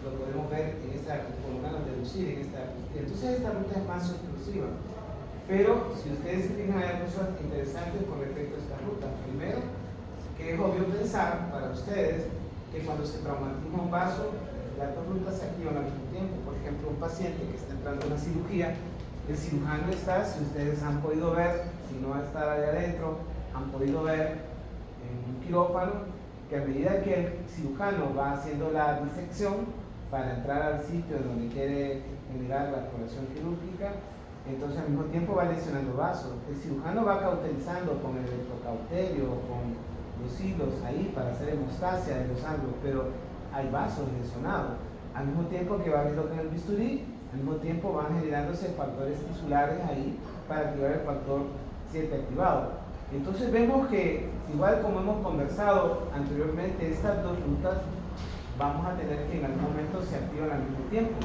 lo podemos ver en esta, por lo menos deducir en esta diapositiva. Entonces esta ruta es más explosiva. Pero si ustedes se fijan, hay cosas interesantes con respecto a esta ruta. Primero, que es obvio pensar para ustedes que cuando se traumatiza un vaso, las dos rutas se activan al mismo tiempo. Por ejemplo, un paciente que está entrando en una cirugía, el cirujano está, si ustedes han podido ver, si no está ahí adentro, han podido ver en un quirófano que a medida que el cirujano va haciendo la disección para entrar al sitio donde quiere generar la exploración quirúrgica, entonces al mismo tiempo va lesionando vasos. El cirujano va cauterizando con el electrocauterio, con los hilos ahí para hacer hemostasia de los ángulos, pero hay vasos lesionados. Al mismo tiempo que va viendo con el bisturí, al mismo tiempo van generándose factores tisulares ahí para activar el factor 7 activado. Entonces vemos que, igual como hemos conversado anteriormente, estas dos rutas vamos a tener que en algún momento se activan al mismo tiempo.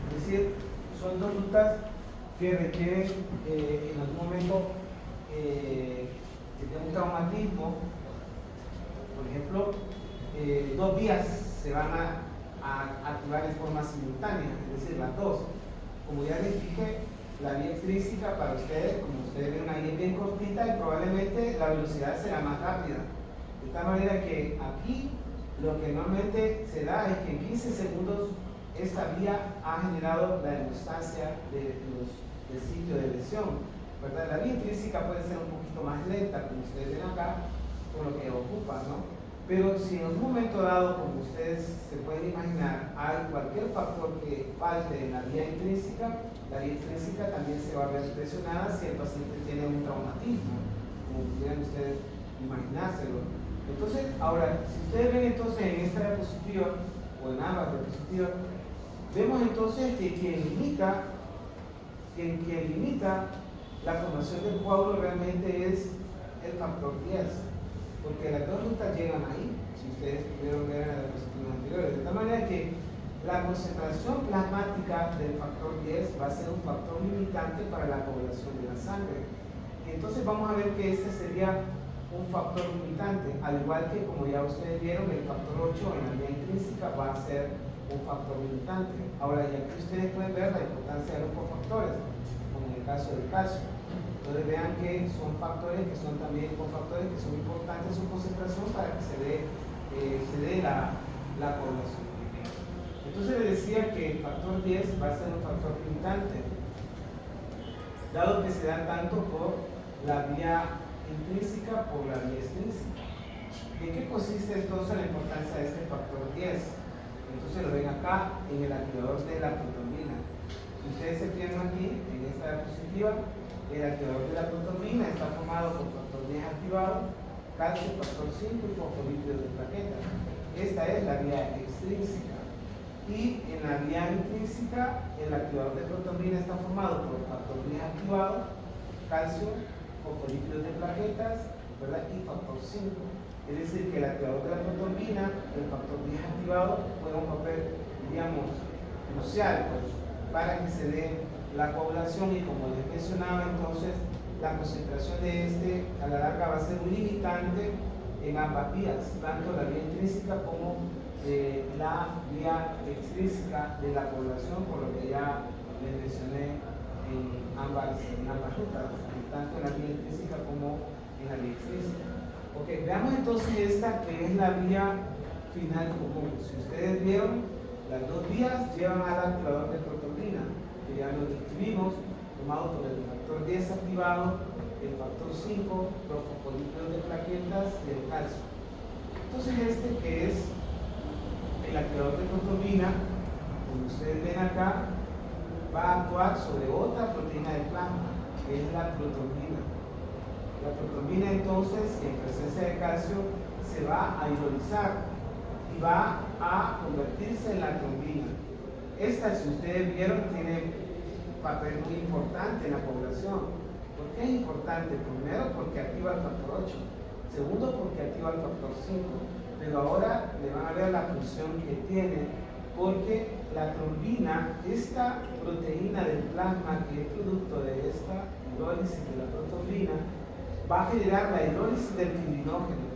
Es decir, son dos rutas que requieren en algún momento un traumatismo. Por ejemplo, dos vías se van a activar de forma simultánea, es decir, las dos. Como ya les dije, la vía extrínseca para ustedes, como ustedes ven ahí, es bien cortita y probablemente la velocidad será más rápida. De tal manera que aquí lo que normalmente se da es que en 15 segundos esta vía ha generado la hemostasia del sitio de lesión, ¿verdad? La vía intrínseca puede ser un poquito más lenta, como ustedes ven acá, por lo que ocupa, ¿no? Pero si en un momento dado, como ustedes se pueden imaginar, hay cualquier factor que falte en la vía intrínseca, la vía intrínseca también se va a ver presionada si el paciente tiene un traumatismo, como pudieran ustedes imaginárselo. Entonces, ahora, si ustedes ven entonces en esta diapositiva, o en ambas diapositivas, vemos entonces que quien limita la formación del coágulo realmente es el factor 10. Porque las dos rutas llegan ahí, si ustedes pudieron ver en las diapositivas anteriores. De tal manera que la concentración plasmática del factor 10 va a ser un factor limitante para la coagulación de la sangre. Y entonces vamos a ver que este sería un factor limitante, al igual que, como ya ustedes vieron, el factor 8 en la vía intrínseca va a ser un factor limitante. Ahora, ya que ustedes pueden ver la importancia de los cofactores, como en el caso del calcio. Entonces vean que son factores que son también cofactores que son importantes en su concentración para que se dé la coagulación. Entonces les decía que el factor 10 va a ser un factor limitante, dado que se da tanto por la vía intrínseca por la vía extrínseca. ¿Y en qué consiste entonces la importancia de este factor 10? Entonces lo ven acá en el activador de la protonina. Si ustedes se fijan aquí en esta diapositiva, el activador de la protonina está formado por factor 10 activado, calcio, factor 5 y fosfolípidos de plaquetas. Esta es la vía extrínseca. Y en la vía intrínseca, el activador de protonina está formado por factor 10 activado, calcio, fosfolípidos de plaquetas, ¿verdad? Y factor 5. Es decir, que el activador de la protonina, el factor 10 activado, juega un papel, digamos, crucial, pues, para que se dé la coagulación. Y como les mencionaba, entonces la concentración de este a la larga va a ser un limitante en ambas vías, tanto la vía intrínseca como la vía extrínseca de la población, por lo que ya les mencioné en ambas rutas, tanto en la vía intrínseca como en la vía extrínseca. Ok, veamos entonces esta que es la vía final común. Si ustedes vieron, las dos vías llevan al activador de protonina, que ya lo describimos, tomado por el factor 10 activado, el factor 5, los fosfolípidos de plaquetas y el calcio. Entonces este que es el activador de protonina, como ustedes ven acá, va a actuar sobre otra proteína del plasma, que es la protonina. La protonina entonces, en presencia de calcio, se va a hidrolizar y va a convertirse en la trombina. Esta, si ustedes vieron, tiene un papel muy importante en la población. ¿Por qué es importante? Primero, porque activa el factor 8. Segundo, porque activa el factor 5. Pero ahora le van a ver la función que tiene, porque la trombina, esta proteína del plasma que es producto de esta hidrólisis de la protonina, va a generar la hidrólisis del fibrinógeno.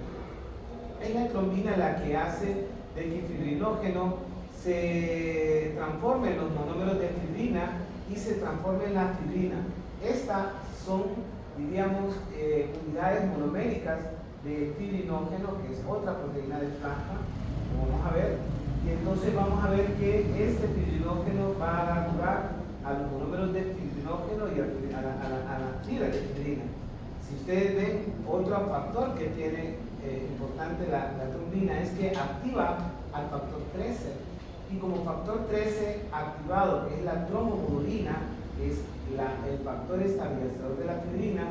Es la trombina la que hace de que el fibrinógeno se transforme en los monómeros de fibrina y se transforme en la fibrina. Estas son, diríamos, unidades monoméricas de fibrinógeno, que es otra proteína del plasma, como vamos a ver. Y entonces vamos a ver que este fibrinógeno va a dar lugar a los monómeros de fibrinógeno y a la fibra de fibrina. Si ustedes ven, otro factor que tiene importante la trombina es que activa al factor 13. Y como factor 13 activado, que es la trombomodulina, que es el factor estabilizador de la fibrina,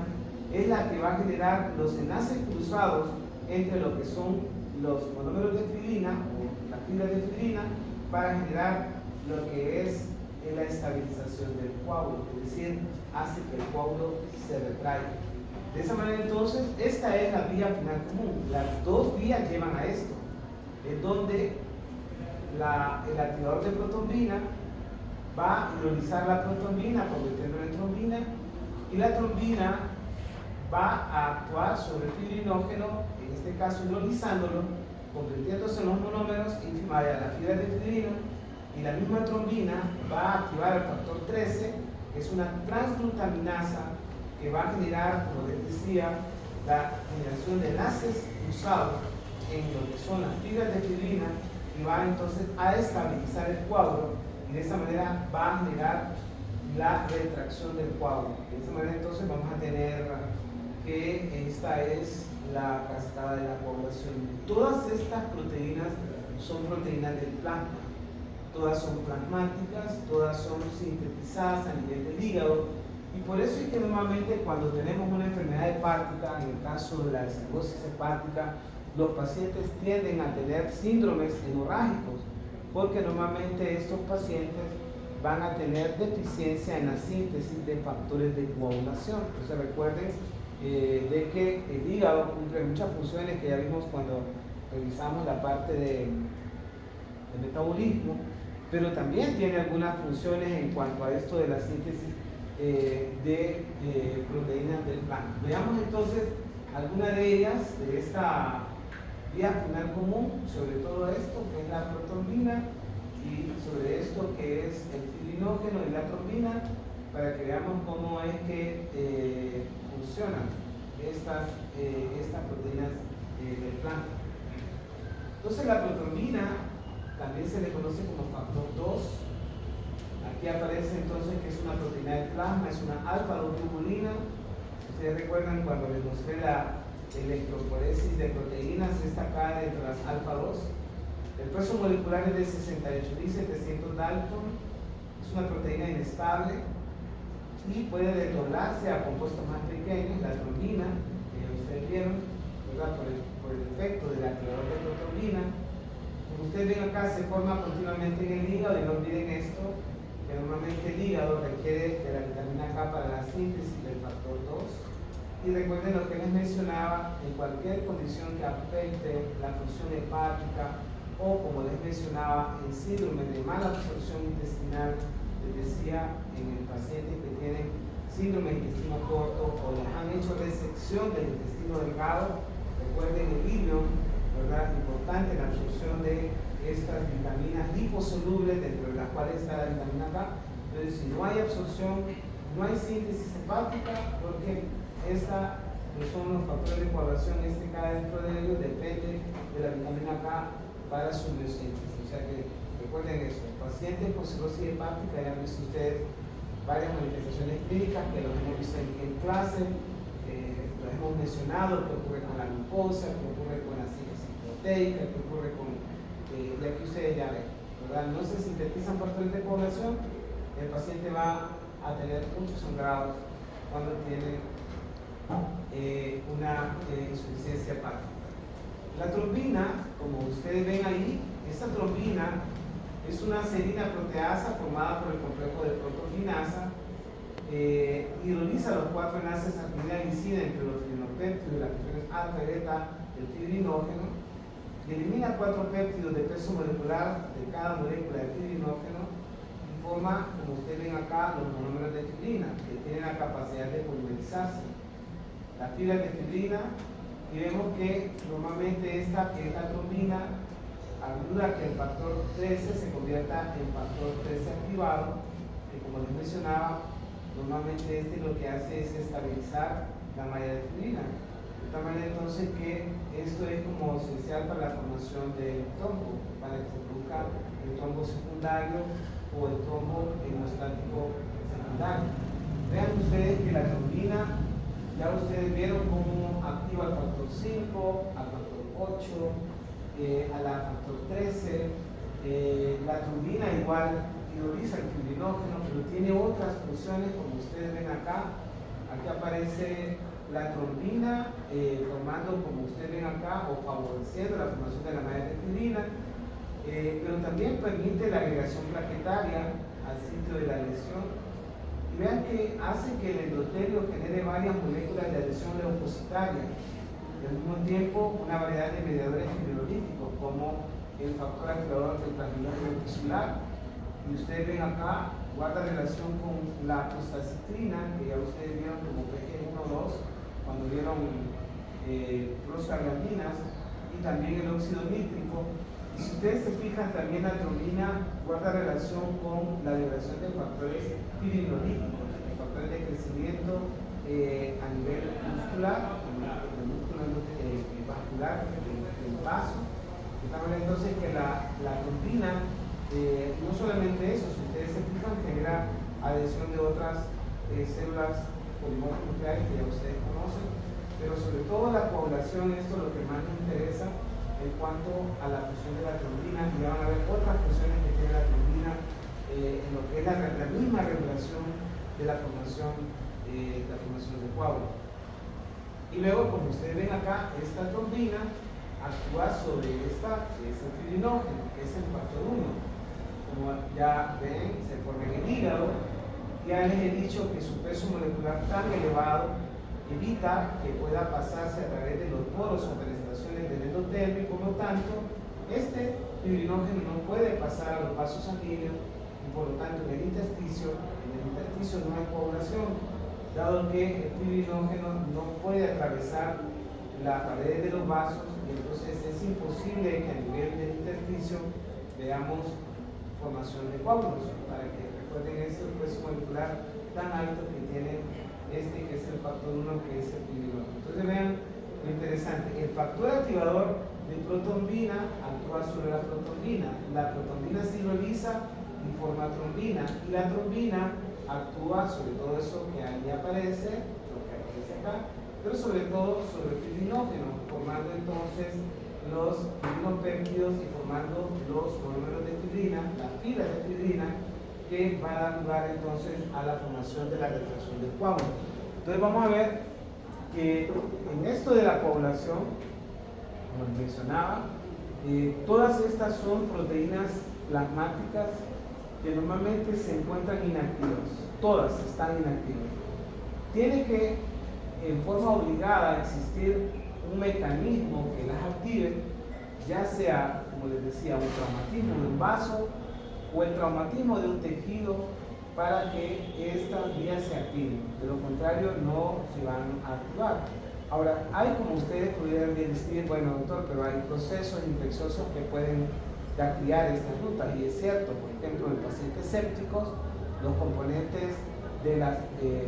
es la que va a generar los enlaces cruzados entre lo que son los monómeros de fibrina o la fibra de fibrina para generar lo que es la estabilización del coágulo, es decir, hace que el coágulo se retraiga. De esa manera entonces, esta es la vía final común. Las dos vías llevan a esto, en donde el activador de protonina va a hidrolizar la protonina, convirtiéndola en trombina, y la trombina va a actuar sobre el fibrinógeno, en este caso hidrolizándolo, convirtiéndose en los monómeros y a la fibra de fibrina, y la misma trombina va a activar el factor 13, que es una transglutaminasa que va a generar, como les decía, la generación de enlaces cruzados en lo que son las fibras de fibrina y va entonces a estabilizar el coágulo y de esa manera va a generar la retracción del coágulo. De esa manera entonces vamos a tener que esta es la cascada de la coagulación. Todas estas proteínas son proteínas del plasma, todas son plasmáticas, todas son sintetizadas a nivel del hígado. Y por eso es que normalmente cuando tenemos una enfermedad hepática, en el caso de la cirrosis hepática, los pacientes tienden a tener síndromes hemorrágicos, porque normalmente estos pacientes van a tener deficiencia en la síntesis de factores de coagulación. Entonces recuerden de que el hígado cumple muchas funciones que ya vimos cuando revisamos la parte de metabolismo, pero también tiene algunas funciones en cuanto a esto de la síntesis de proteínas del plasma. Veamos entonces algunas de ellas de esta vía final común, sobre todo esto que es la protonina y sobre esto que es el fibrinógeno y la trombina, para que veamos cómo es que funcionan estas proteínas del plasma. Entonces la protonina también se le conoce como factor 2. Aquí aparece entonces que es una proteína del plasma, es una alfa-2-tubulina. Ustedes recuerdan cuando les mostré la electroforesis de proteínas, esta acá dentro de las alfa-2. El peso molecular es de 68.700 Dalton, es una proteína inestable y puede desdoblarse a compuestos más pequeños, la trombina, que ustedes vieron, ¿verdad? Por el efecto del activador de protonina. Como ustedes ven acá, se forma continuamente en el hígado, y no olviden esto, que normalmente el hígado requiere de la vitamina K para la síntesis del factor 2. Y recuerden lo que les mencionaba, en cualquier condición que afecte la función hepática o, como les mencionaba, en síndrome de mala absorción intestinal, les decía, en el paciente que tiene síndrome de intestino corto o les han hecho resección del intestino delgado. Recuerden el ilion, ¿verdad? Importante la absorción de estas vitaminas liposolubles, dentro de las cuales está la vitamina K. Entonces, si no hay absorción, no hay síntesis hepática, porque esta no son los factores de coagulación, cada dentro de ellos depende de la vitamina K para su biosíntesis. O sea que recuerden eso, pacientes con cirrosis hepática, ya han visto ustedes varias manifestaciones clínicas que los hemos visto en clase, los hemos mencionado, qué ocurre con la glucosa, qué ocurre con la síntesis proteica, qué ocurre con, y aquí ustedes ya ven, ¿verdad? No se sintetizan factores de coagulación, el paciente va a tener muchos sangrados cuando tiene una insuficiencia hepática. La trombina, como ustedes ven ahí, esta trombina es una serina proteasa formada por el complejo de protoquinasa, hidroliza los 4 enlaces actinina-glicina entre los fibrinopéptidos y las regiones alfa y beta del fibrinógeno, y elimina 4 péptidos de peso molecular de cada molécula de fibrinógeno y forma, como ustedes ven acá, los monómeros de fibrina, que tienen la capacidad de polimerizarse. Las fibras de fibrina, y vemos que normalmente esta, que es la trombina, ayuda a que el factor 13 se convierta en factor 13 activado, que como les mencionaba, normalmente lo que hace es estabilizar la malla de fibrina. De tal manera entonces que esto es como esencial para la formación del trombo, para que se produzca el trombo secundario o el trombo hemostático secundario. Vean ustedes que la trombina, ya ustedes vieron cómo activa al factor 5, al factor 8, a la factor 13. La trombina igual hidroliza el fibrinógeno, pero tiene otras funciones, como ustedes ven acá. Aquí aparece la trombina formando, como ustedes ven acá, o favoreciendo la formación de la malla de fibrina, pero también permite la agregación plaquetaria al sitio de la lesión. Y vean que hace que el endotelio genere varias moléculas de adhesión leucocitaria y al mismo tiempo una variedad de mediadores fibrinolíticos como el factor activador del plasminógeno tisular. Y ustedes ven acá, guarda relación con la prostaglandina, que ya ustedes vieron como PG1-2 cuando vieron prostaglandinas, y también el óxido nítrico. Y si ustedes se fijan, también la trombina guarda relación con la liberación de factores fibrinolíticos, factores de crecimiento a nivel muscular, el músculo vascular del vaso. De tal manera entonces que la trombina, no solamente eso, si ustedes se fijan, genera adhesión de otras células polimorfo-nucleares que ya ustedes conocen, pero sobre todo la coagulación, esto es lo que más nos interesa en cuanto a la función de la trombina, y van a ver otras funciones que tiene la trombina en lo que es la misma regulación de la formación de coágulos. Y luego, como ustedes ven acá, esta trombina actúa sobre esta, que es el fibrinógeno, que es el factor 1. Como ya ven, se forma en el hígado. Ya les he dicho que su peso molecular tan elevado evita que pueda pasarse a través de los poros o penetraciones del endotelio, y por lo tanto este fibrinógeno no puede pasar a los vasos sanguíneos, y por lo tanto en el intersticio no hay coagulación, dado que el fibrinógeno no puede atravesar las paredes de los vasos, y entonces es imposible que a nivel del intersticio veamos formación de coágulos, para que recuerden ese peso molecular tan alto que tiene que es el factor 1, que es el fibrinógeno. Entonces vean lo interesante, el factor activador de protombina actúa sobre la protombina se hidroliza y forma trombina, y la trombina actúa sobre todo eso que ahí aparece, lo que aparece acá, pero sobre todo sobre el fibrinógeno, formando entonces los fibrinopéptidos y formando los monómeros de fibrina, las filas de fibrina, que va a dar lugar entonces a la formación de la retracción del coágulo. Entonces vamos a ver que en esto de la coagulación, como les mencionaba, todas estas son proteínas plasmáticas que normalmente se encuentran inactivas, todas están inactivas. Tiene que en forma obligada existir un mecanismo que las active, ya sea, como les decía, un traumatismo de un vaso o el traumatismo de un tejido para que estas vías se activen. De lo contrario, no se van a activar. Ahora, hay, como ustedes pudieran decir, bueno, doctor, pero hay procesos infecciosos que pueden activar estas rutas, y es cierto. Por ejemplo, en pacientes sépticos, los componentes de las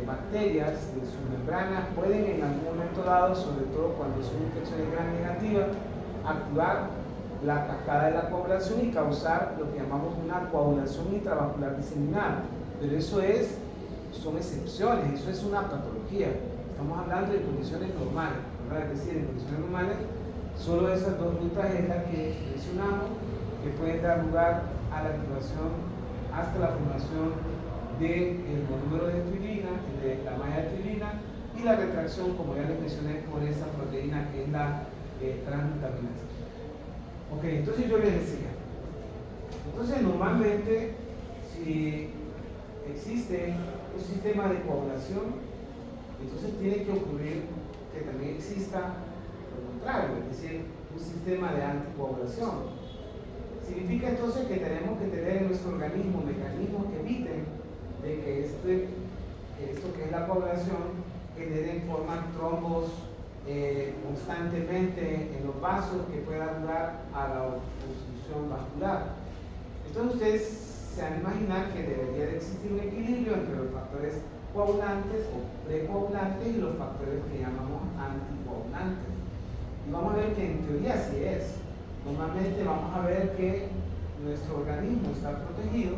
bacterias de sus membranas pueden en algún momento dado, sobre todo cuando son infecciones gram negativas, activar la cascada de la coagulación y causar lo que llamamos una coagulación intravascular diseminada. Pero eso son excepciones, eso es una patología. Estamos hablando de condiciones normales, ¿verdad? Es decir, en condiciones normales, solo esas dos rutas es la que mencionamos, que pueden dar lugar a la activación hasta la formación del monómero de trilina, de la malla de trilina, y la retracción, como ya les mencioné, por esa proteína que es la transglutaminasa. Ok, entonces yo les decía, entonces normalmente si existe un sistema de coagulación, entonces tiene que ocurrir que también exista lo contrario, es decir, un sistema de anticoagulación. Significa entonces que tenemos que tener en nuestro organismo mecanismos que eviten de que esto que es la coagulación genere en forma trombos constantemente en los vasos, que pueda dar a la obstrucción vascular. Entonces ustedes se van a imaginar que debería de existir un equilibrio entre los factores coagulantes o precoagulantes y los factores que llamamos anticoagulantes. Y vamos a ver que en teoría así es. Normalmente vamos a ver que nuestro organismo está protegido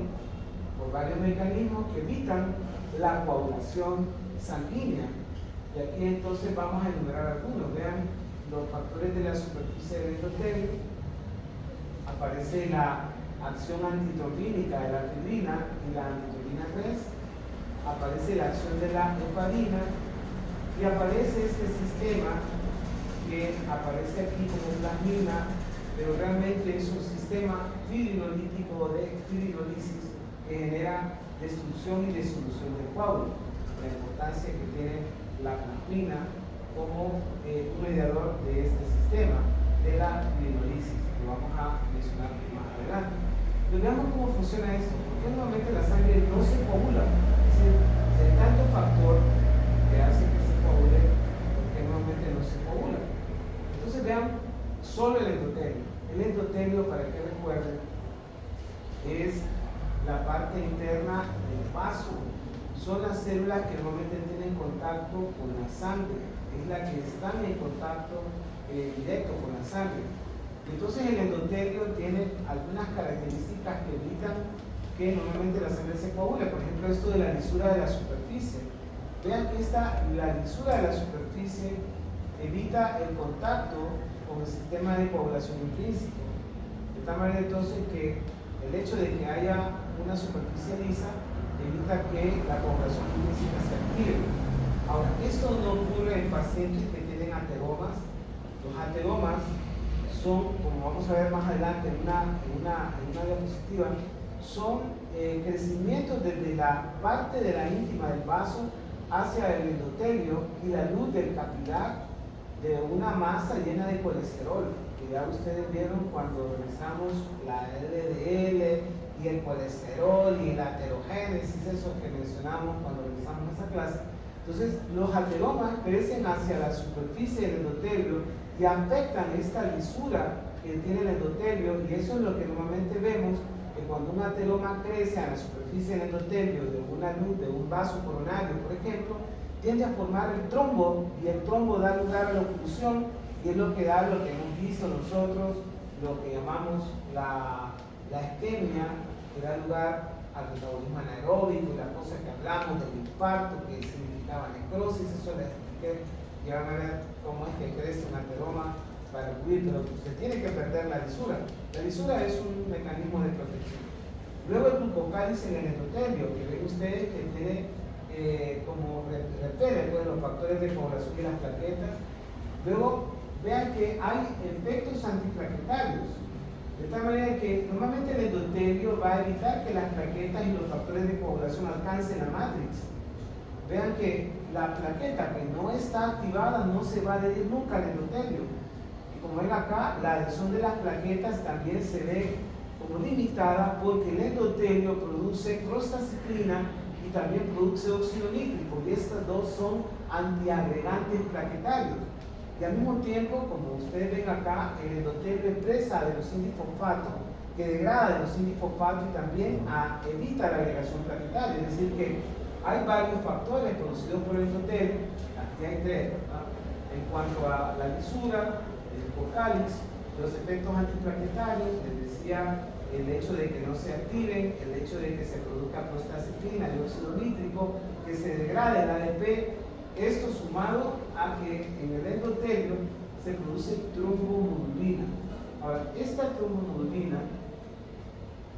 por varios mecanismos que evitan la coagulación sanguínea. Y aquí entonces vamos a enumerar algunos. Vean los factores de la superficie del endotelio. Aparece la acción antitrombínica de la arginina y la angiotensina 3. Aparece la acción de la heparina y aparece este sistema que aparece aquí como plasmina, pero realmente es un sistema fibrinolítico de fibrinolisis que genera destrucción y disolución del coágulo. La importancia que tiene la plasmina como un mediador de este sistema de la fibrinolisis, que vamos a mencionar más adelante. Pero veamos cómo funciona esto. ¿Por qué normalmente la sangre no se coagula? Es decir, si hay tanto factor que hace que se coagule, ¿por qué normalmente no se coagula? Entonces vean solo el endotelio. El endotelio, para que recuerden, es la parte interna del vaso. Son las células que normalmente tienen contacto con la sangre, es la que están en contacto directo con la sangre. Entonces el endotelio tiene algunas características que evitan que normalmente la sangre se coagule. Por ejemplo, esto de la lisura de la superficie. Vean que la lisura de la superficie evita el contacto con el sistema de coagulación intrínseco. De tal manera entonces que el hecho de que haya una superficie lisa evita que la coagulación intrínseca se active. Ahora, esto no ocurre en pacientes que tienen ateromas. Los ateromas son, como vamos a ver más adelante en una diapositiva, son crecimientos desde la parte de la íntima del vaso hacia el endotelio y la luz del capilar de una masa llena de colesterol, que ya ustedes vieron cuando revisamos la LDL y el colesterol y la aterogénesis, eso que mencionamos cuando revisamos esa clase. Entonces, los ateromas crecen hacia la superficie del endotelio y afectan esta lisura que tiene el endotelio, y eso es lo que normalmente vemos, que cuando un ateroma crece a la superficie del endotelio de una luz de un vaso coronario, por ejemplo, tiende a formar el trombo, y el trombo da lugar a la oclusión, y es lo que da lo que hemos visto nosotros, lo que llamamos la isquemia, que da lugar al metabolismo anaeróbico y las cosas que hablamos del infarto, que significaba necrosis. Eso les expliqué. Ya van a ver cómo es que crece un ateroma para cubrir, pero se tiene que perder la lisura. La lisura es un mecanismo de protección. Luego el glucocálice en el endotelio, que ven ustedes que tiene como repele pues, los factores de coagulación y las plaquetas. Luego vean que hay efectos antiplaquetarios, de tal manera que normalmente el endotelio va a evitar que las plaquetas y los factores de coagulación alcancen la matrix. Vean que la plaqueta que no está activada no se va a adherir nunca al endotelio. Y como ven acá, la adhesión de las plaquetas también se ve como limitada porque el endotelio produce prostaciclina y también produce óxido nítrico, y estas dos son antiagregantes plaquetarios. Y al mismo tiempo, como ustedes ven acá, el endotelio expresa adenosindifosfato, que degrada adenosindifosfato y también evita la agregación plaquetaria. Es decir, que hay varios factores producidos por el endotelio, aquí hay tres, ¿verdad? En cuanto a la lisura, el hipocálix, los efectos antiplaquetarios, les decía, el hecho de que no se activen, el hecho de que se produzca prostaciclina, el óxido nítrico, que se degrade el ADP, esto sumado a que en el endotelio se produce trombomodulina. Ahora, esta trombomodulina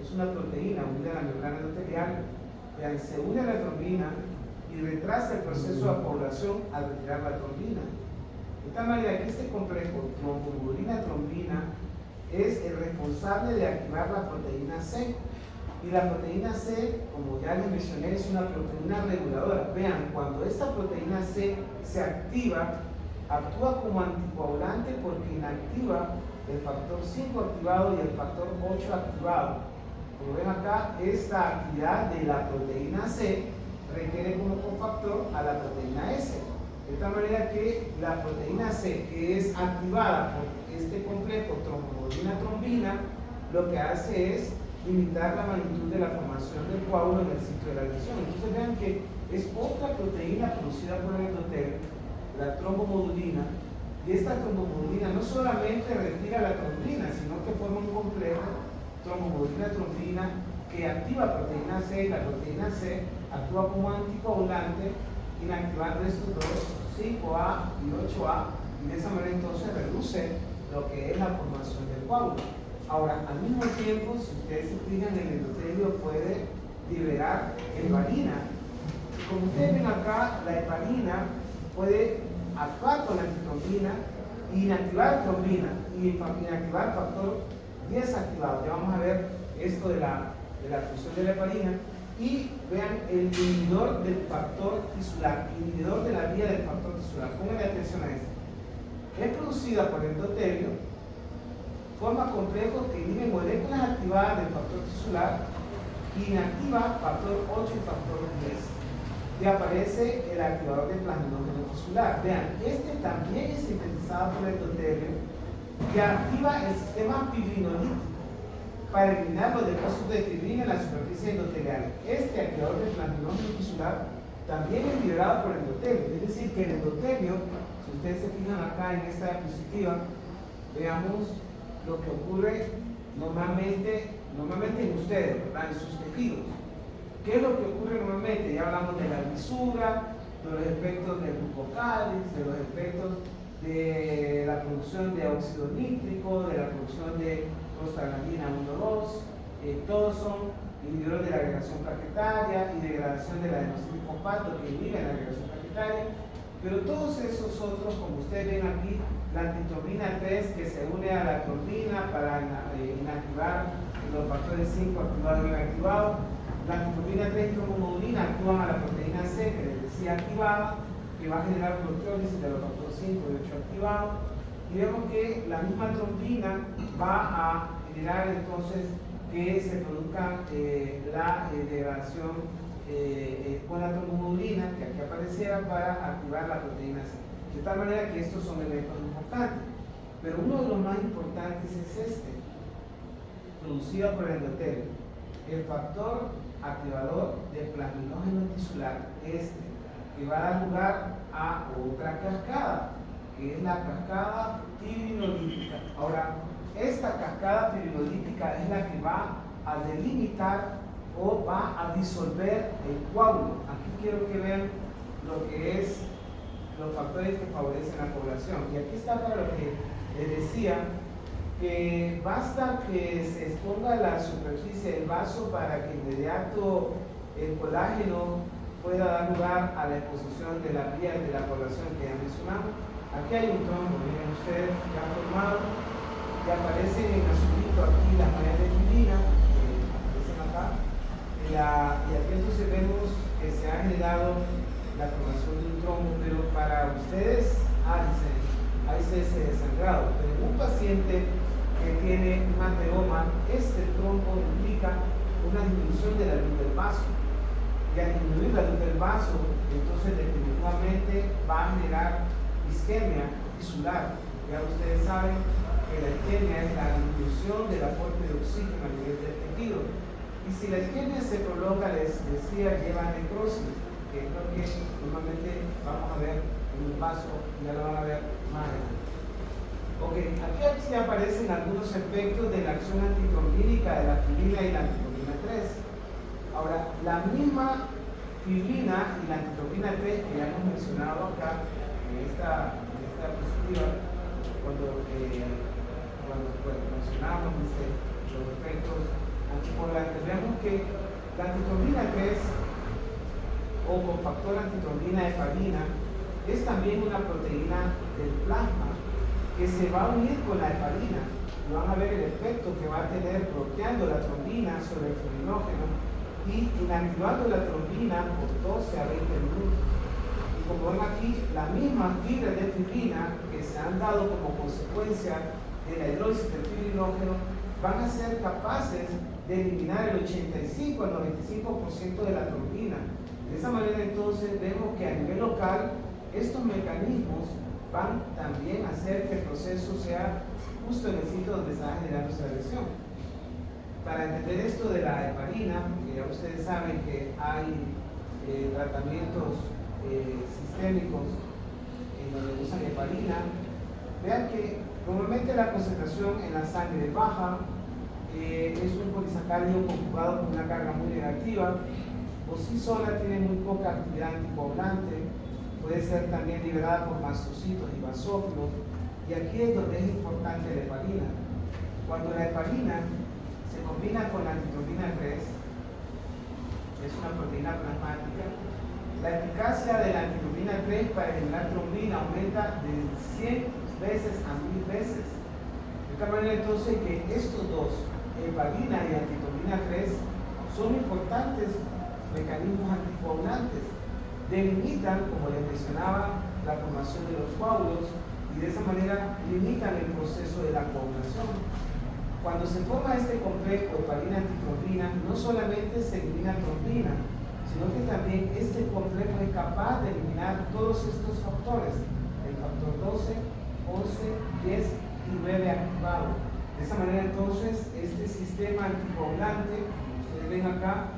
es una proteína unida a la membrana endotelial, que se une a la trombina y retrasa el proceso de población al retirar la trombina. De tal manera que este complejo trombomodulina-trombina es el responsable de activar la proteína C. Y la proteína C, como ya les mencioné, es una proteína reguladora. Vean, cuando esta proteína C se activa, actúa como anticoagulante porque inactiva el factor 5 activado y el factor 8 activado. Como ven acá, esta actividad de la proteína C requiere como cofactor a la proteína S. De tal manera que la proteína C, que es activada por este complejo trombomodulina-trombina, lo que hace es limitar la magnitud de la formación del coágulo en el sitio de la lesión. Entonces vean que es otra proteína producida por el endotelio, la trombomodulina, y esta trombomodulina no solamente retira la trombina, sino que forma un complejo trombomodulina-trombina que activa proteína C, y la proteína C actúa como anticoagulante, inactivando estos dos, 5A y 8A, y de esa manera entonces reduce lo que es la formación del coágulo. Ahora, al mismo tiempo, si ustedes se fijan, el endotelio puede liberar heparina. Como ustedes ven acá, la heparina puede actuar con la antitrombina, inactivar trombina y inactivar factor 10 activado. Ya vamos a ver esto de la función de la heparina. Y vean el inhibidor del factor tisular, inhibidor de la vía del factor tisular. Pónganle atención a esto. Es producida por el endotelio, forma complejos que inhiben moléculas activadas del factor tisular y inactiva factor 8 y factor 10. Y aparece el activador del plasminógeno tisular. Vean, este también es sintetizado por el endotelio, que activa el sistema fibrinolítico para eliminar los depósitos de fibrina en la superficie endotelial. Este activador del plasminógeno tisular también es liberado por el endotelio. Es decir, que el endotelio, si ustedes se fijan acá en esta diapositiva, veamos lo que ocurre normalmente en ustedes, ¿verdad? En sus tejidos. ¿Qué es lo que ocurre normalmente? Ya hablamos de la lisura, de los efectos del hipocálix, de los efectos de la producción de óxido nítrico, de la producción de prostaglandina 1,2, todos son inhibidores de la agregación plaquetaria y degradación del adenosindifosfato que inhiben la agregación plaquetaria, pero todos esos otros, como ustedes ven aquí, la antitrombina 3 que se une a la trombina para inactivar los factores 5 activados y inactivados, la antitrombina 3 y trombomodulina actúan a la proteína C que les decía activada, que va a generar proteólisis de los factores 5 y 8 activados, y vemos que la misma trombina va a generar entonces que se produzca la degradación con la trombomodulina que aquí apareciera para activar la proteína C. De tal manera que estos son elementos importantes. Pero uno de los más importantes es este, producido por el endotelio, el factor activador de plasminógeno tisular, que va a dar lugar a otra cascada, que es la cascada fibrinolítica. Ahora, esta cascada fibrinolítica es la que va a delimitar o va a disolver el coágulo. Aquí quiero que vean lo que es los factores que favorecen la población. Y aquí está para lo que les decía, que basta que se exponga la superficie del vaso para que inmediato el colágeno pueda dar lugar a la exposición de la piel de la población que ya mencionamos. Aquí hay un trombo, miren ustedes, ya formado, y aparecen en azulito aquí las mallas de fibrina, aparecen acá, y aquí entonces vemos que se ha generado la formación de un trombo, pero para ustedes, dicen, hay cese de sangrado, pero en un paciente que tiene un ateroma, este trombo implica una disminución de la luz del vaso. Y al disminuir la luz del vaso, entonces definitivamente va a generar isquemia tisular. Ya ustedes saben que la isquemia es la disminución del aporte de oxígeno a nivel del tejido. Y si la isquemia se prolonga, les decía, lleva a necrosis, que es lo que normalmente vamos a ver en un vaso, ya lo van a ver más adelante. Ok, aquí sí aparecen algunos efectos de la acción antitrombínica de la fibrina y la antitrombina 3. Ahora, la misma fibrina y la antitrombina 3 que ya hemos mencionado acá en esta diapositiva, cuando mencionamos los efectos anticoagulantes, vemos que la antitrombina 3 o cofactor antitrombina heparina es también una proteína del plasma que se va a unir con la heparina y van a ver el efecto que va a tener bloqueando la trombina sobre el fibrinógeno y inactivando la trombina por 12 a 20 minutos. Y como ven aquí, las mismas fibras de fibrina que se han dado como consecuencia de la hidrólisis del fibrinógeno van a ser capaces de eliminar el 85 al 95% de la trombina. De esa manera entonces vemos que a nivel local estos mecanismos van también a hacer que el proceso sea justo en el sitio donde está generándose la lesión. Para entender esto de la heparina, porque ya ustedes saben que hay tratamientos sistémicos en donde usan heparina, vean que normalmente la concentración en la sangre es baja, es un polisacárido conjugado con una carga muy negativa, por sí sola tiene muy poca actividad anticoagulante, puede ser también liberada por mastocitos y basófilos, y aquí es donde es importante la heparina. Cuando la heparina se combina con la antitrombina 3, es una proteína plasmática, la eficacia de la antitrombina 3 para eliminar trombina aumenta de 100 veces a 1000 veces. De tal manera entonces que estos dos, heparina y antitrombina 3, son importantes mecanismos anticoagulantes. Delimitan, como les mencionaba, la formación de los coágulos y de esa manera limitan el proceso de la coagulación. Cuando se forma este complejo heparina-antitrombina, no solamente se elimina trombina, sino que también este complejo es capaz de eliminar todos estos factores, el factor 12, 11, 10 y 9 activado. De esa manera entonces este sistema anticoagulante, ustedes ven acá,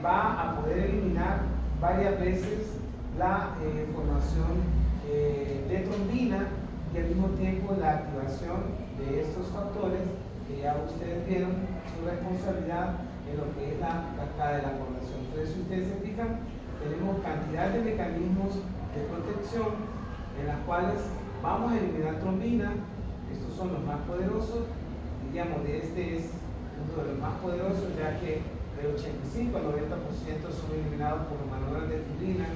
va a poder eliminar varias veces la formación de trombina y al mismo tiempo la activación de estos factores que ya ustedes vieron su responsabilidad en lo que es la cascada de la coagulación. Entonces, si ustedes se fijan, tenemos cantidad de mecanismos de protección en las cuales vamos a eliminar trombina. Estos son los más poderosos, diríamos, este es uno de los más poderosos, ya que del 85 al 90% son eliminados por los manobras de fibrina,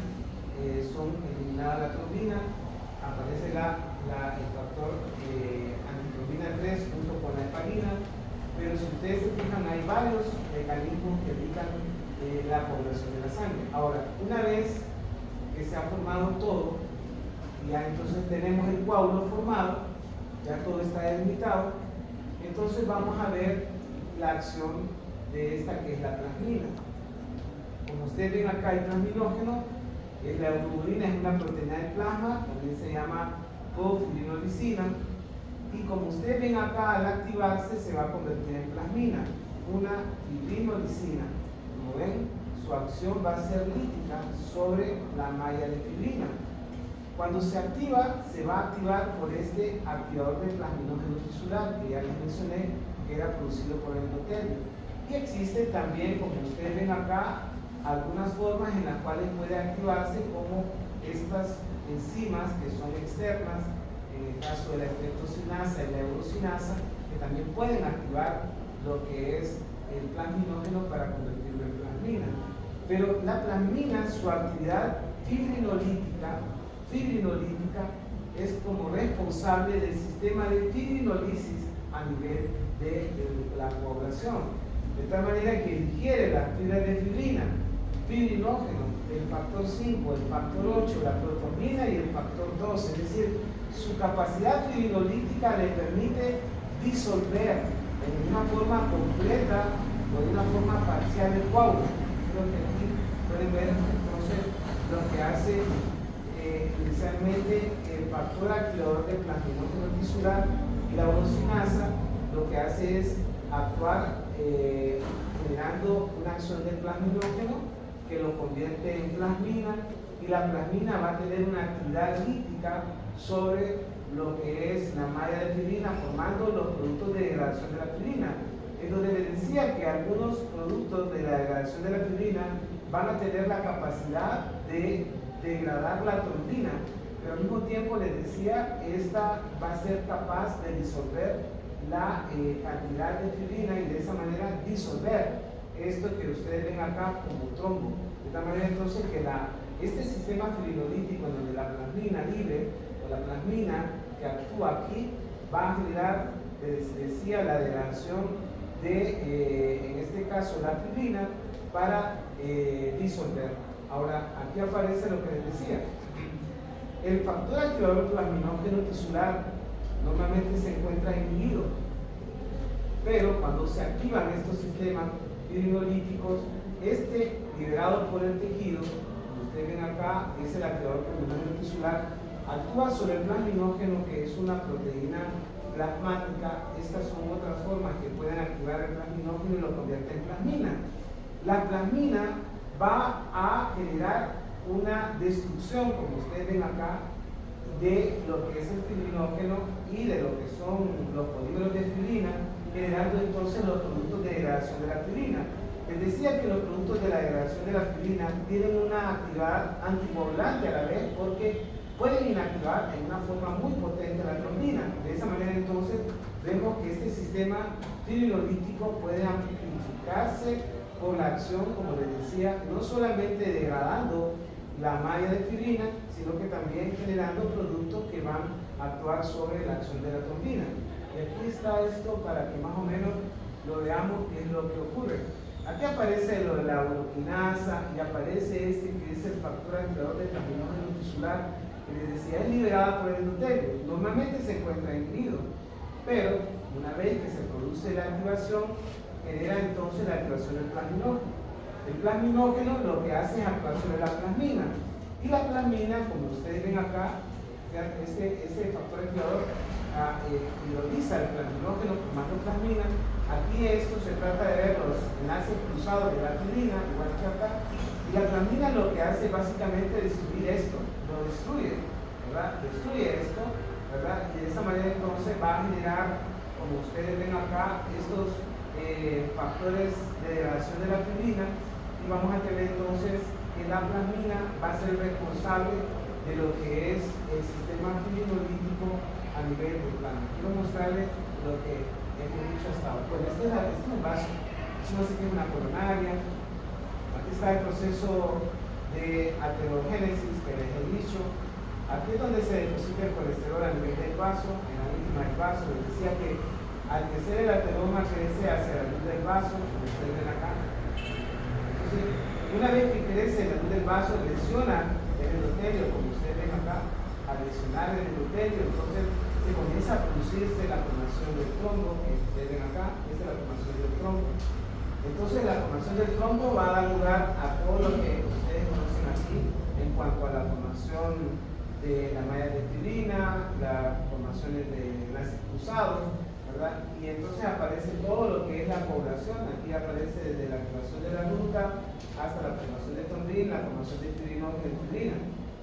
son eliminadas la trombina, aparece el factor antitrombina 3 junto con la heparina, pero si ustedes se fijan hay varios mecanismos que evitan la coagulación de la sangre. Ahora, una vez que se ha formado todo, ya entonces tenemos el coágulo formado, ya todo está delimitado, entonces vamos a ver la acción de esta que es la plasmina. Como ustedes ven acá hay plasminógeno, la hemoglobina es una proteína del plasma, también se llama cofibrinolizina, y como ustedes ven acá al activarse se va a convertir en plasmina, una fibrinolicina. Como ven, su acción va a ser lítica sobre la malla de fibrina. Cuando se activa, se va a activar por este activador de plasminógeno tisular que ya les mencioné, que era producido por el endotelio. Y existe también, como ustedes ven acá, algunas formas en las cuales puede activarse, como estas enzimas que son externas, en el caso de la estreptocinasa y la eurocinasa, que también pueden activar lo que es el plasminógeno para convertirlo en plasmina. Pero la plasmina, su actividad fibrinolítica es como responsable del sistema de fibrinolisis a nivel de la coagulación. De tal manera que digiere las fibras de fibrina, fibrinógeno, el factor 5, el factor 8, la protonina y el factor 12. Es decir, su capacidad fibrinolítica le permite disolver en una forma completa o de una forma parcial el coágulo. Creo que aquí pueden ver entonces lo que hace inicialmente el factor activador del plasminógeno tisular y la urosinasa. Lo que hace es actuar generando una acción del plasminógeno que lo convierte en plasmina, y la plasmina va a tener una actividad lítica sobre lo que es la malla de filina, formando los productos de degradación de la filina. En donde les decía que algunos productos de la degradación de la filina van a tener la capacidad de degradar la trombina, pero al mismo tiempo les decía, esta va a ser capaz de disolver la cantidad de filina y de esa manera disolver esto que ustedes ven acá como trombo. De tal manera entonces que este sistema filinolítico en donde la plasmina libre o la plasmina que actúa aquí va a generar, les decía, la degradación de, en este caso, la filina para disolver. Ahora, aquí aparece lo que les decía. El factor activador plasminógeno tisular normalmente se encuentra inhibido, pero cuando se activan estos sistemas filinolíticos, liberado por el tejido, como ustedes ven acá, es el activador plasminógeno tisular, actúa sobre el plasminógeno, que es una proteína plasmática. Estas son otras formas que pueden activar el plasminógeno y lo convierte en plasmina. La plasmina va a generar una destrucción, como ustedes ven acá, de lo que es el filinógeno y de lo que son los polímeros de filina, generando entonces los productos de degradación de la filina. Les decía que los productos de la degradación de la filina tienen una actividad anticoagulante a la vez, porque pueden inactivar en una forma muy potente la trombina. De esa manera entonces vemos que este sistema filinolítico puede amplificarse por la acción, como les decía, no solamente degradando la malla de filina, sino que también generando productos que van a actuar sobre la acción de la trombina. Y aquí está esto para que más o menos lo veamos qué es lo que ocurre. Aquí aparece lo de la uroquinasa y aparece que es el factor activador del plasminógeno tisular, que les decía, es liberada por el endotelio. Normalmente se encuentra inhibido, pero una vez que se produce la activación, genera entonces la activación del plasminógeno. El plasminógeno lo que hace es actuar sobre la plasmina, y la plasmina, como ustedes ven acá, este factor activador hidroliza el plasminógeno formando plasmina. Aquí esto se trata de ver los enlaces cruzados de la filina, igual que acá, y la plasmina lo que hace básicamente es destruir esto, lo destruye, ¿verdad? Destruye esto, ¿verdad? Y de esa manera entonces va a generar, como ustedes ven acá, estos factores de degradación de la filina, y vamos a tener entonces que la plasmina va a ser responsable de lo que es el sistema filinolítico a nivel brutal. Quiero mostrarles lo que hemos dicho hasta ahora. Bueno, este es un vaso, eso no se tiene una coronaria. Aquí está el proceso de aterogénesis que les he dicho. Aquí es donde se deposita el colesterol a nivel del vaso, en la última del vaso. Les decía que al crecer el ateroma crece hacia la luz del vaso, como ustedes ven acá. Entonces, una vez que crece la luz del vaso, lesiona el endotelio, como ustedes ven acá. Al lesionar el endotelio, entonces se comienza a producirse la formación del trombo, que ustedes ven acá. Esta es la formación del trombo. Entonces la formación del trombo va a dar lugar a todo lo que ustedes conocen aquí en cuanto a la formación de la malla de filina, las formaciones de enlaces cruzados, ¿verdad? Y entonces aparece todo lo que es la población. Aquí aparece desde la activación de la ruta hasta la formación de trombina, la formación de filinógeno y filina.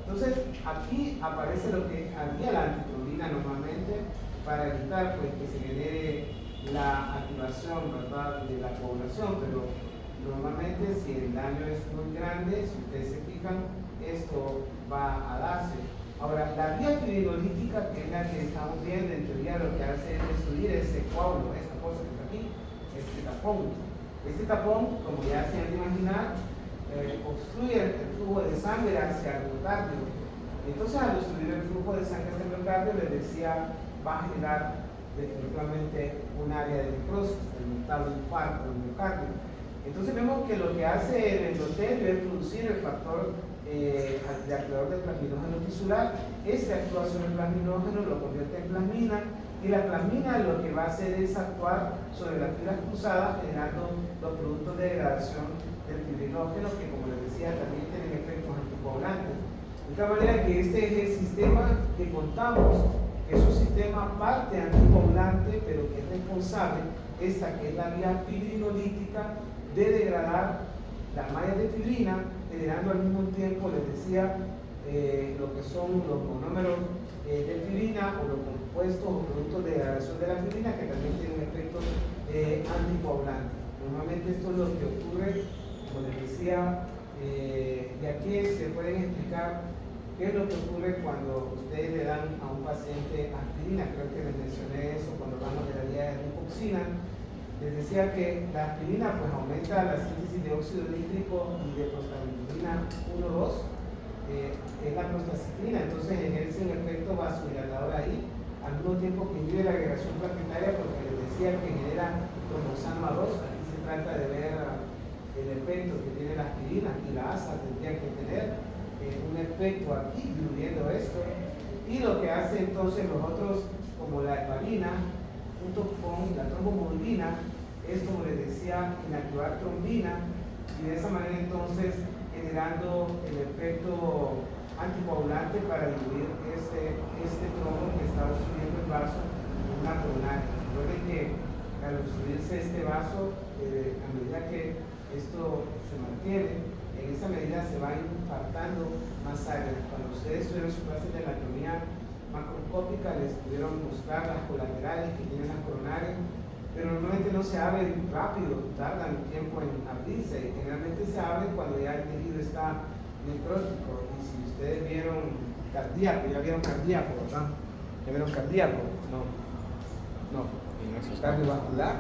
Entonces aquí aparece lo que haría la antitrombina normalmente para evitar pues, que se genere la activación, ¿verdad?, de la población, pero normalmente si el daño es muy grande, si ustedes se fijan, esto va a darse. Ahora, la vía filinolítica, que es la que estamos viendo, en teoría lo que hace es destruir ese coágulo, esta cosa que está aquí, este tapón. Este tapón, como ya se han de imaginar, obstruye el flujo de sangre hacia el miocardio. Entonces, al obstruir el flujo de sangre hacia el miocardio, les decía, va a generar definitivamente un área de necrosis, el mentado infarto del miocardio. Entonces vemos que lo que hace el endotelio es producir el factor de activador del plasminógeno tisular. Este actúa sobre el plasminógeno, lo convierte en plasmina, y la plasmina lo que va a hacer es actuar sobre las fibras cruzadas, generando los productos de degradación del fibrinógeno, que como les decía también tienen efectos anticoagulantes. De tal manera que este es el sistema que contamos, que es un sistema parte anticoagulante, pero que es responsable, esta que es la vía fibrinolítica, de degradar las mallas de fibrina, generando al mismo tiempo, les decía, lo que son los monómeros de fibrina, o los compuestos o productos de degradación de la fibrina, que también tienen efectos anticoagulantes. Normalmente esto es lo que ocurre, como les decía, de aquí se pueden explicar qué es lo que ocurre cuando ustedes le dan a un paciente aspirina. Creo que les mencioné eso cuando hablamos de la vía de lipoxina. Les decía que la aspirina pues aumenta la síntesis de óxido nítrico y de prostaglandina 1,2, es la prostaciclina, entonces ejerce un efecto vasodilatador ahí, al mismo tiempo que inhibe la agregación plaquetaria, porque les decía que genera cromosoma 2. Aquí se trata de ver el efecto que tiene la aspirina, y la ASA tendría que tener un efecto aquí, diluyendo esto, y lo que hace entonces los otros, como la heparina, junto con la trombomodulina, es, como les decía, inactivar trombina, y de esa manera entonces generando el efecto anticoagulante para diluir este trombo que está obstruyendo el vaso en una coronaria. Recuerden que al obstruirse este vaso, a medida que esto se mantiene, en esa medida se va infartando más sangre. Cuando ustedes tuvieron su clase de anatomía macroscópica, les pudieron mostrar las colaterales que tienen las coronarias, pero normalmente no se abren rápido, tardan tiempo en abrirse. Generalmente se abren cuando ya el tejido está necrótico. Y si ustedes vieron cardíaco, ya vieron cardíaco, ¿verdad? ¿Ya vieron cardíaco? No. Cardiovascular.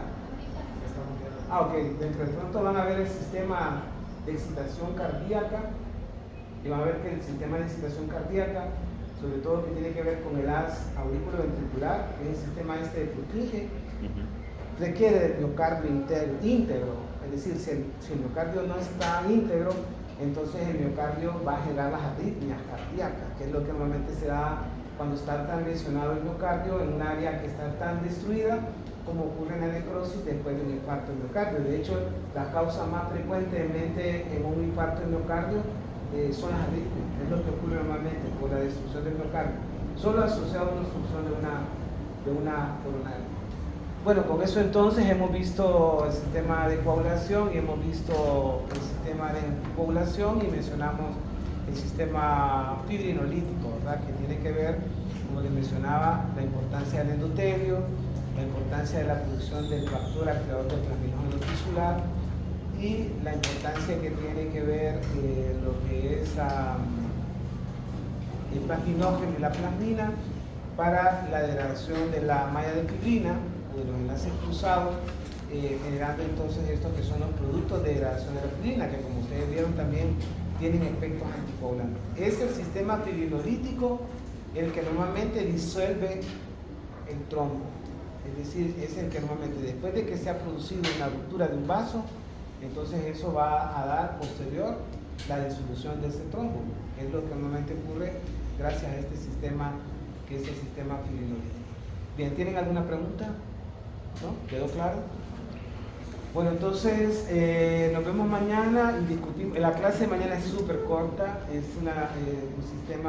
Ok, dentro de pronto van a ver el sistema de excitación cardíaca, y van a ver que el sistema de excitación cardíaca, sobre todo que tiene que ver con el haz auriculoventricular, que es el sistema este de Purkinje, requiere del miocardio íntegro. Es decir, si el miocardio no está íntegro, entonces el miocardio va a generar las arritmias cardíacas, que es lo que normalmente se da cuando está tan lesionado el miocardio en un área que está tan destruida, como ocurre en la necrosis después de un infarto de miocardio. De hecho, la causa más frecuentemente en un infarto de miocardio son las arritmias. Es lo que ocurre normalmente por la destrucción del miocardio, solo asociado a una obstrucción de una coronaria. Bueno, con eso entonces hemos visto el sistema de coagulación y hemos visto el sistema de anticoagulación, y mencionamos el sistema fibrinolítico, ¿verdad? Que tiene que ver, como les mencionaba, la importancia del endotelio, la importancia de la producción del factor activador del plasminógeno tisular, y la importancia que tiene que ver lo que es el plasminógeno y la plasmina para la degradación de la malla de fibrina, de los enlaces cruzados, generando entonces estos que son los productos de degradación de la fibrina, que como ustedes vieron también tienen efectos anticoagulantes. Es el sistema fibrinolítico el que normalmente disuelve el trombo, es decir, es el que normalmente después de que se ha producido una ruptura de un vaso, entonces eso va a dar posterior la disolución de ese trombo, que es lo que normalmente ocurre gracias a este sistema, que es el sistema fibrinolítico. Bien, ¿tienen alguna pregunta? ¿No? ¿Quedó claro? Bueno, entonces nos vemos mañana y discutimos. La clase de mañana es súper corta, es un sistema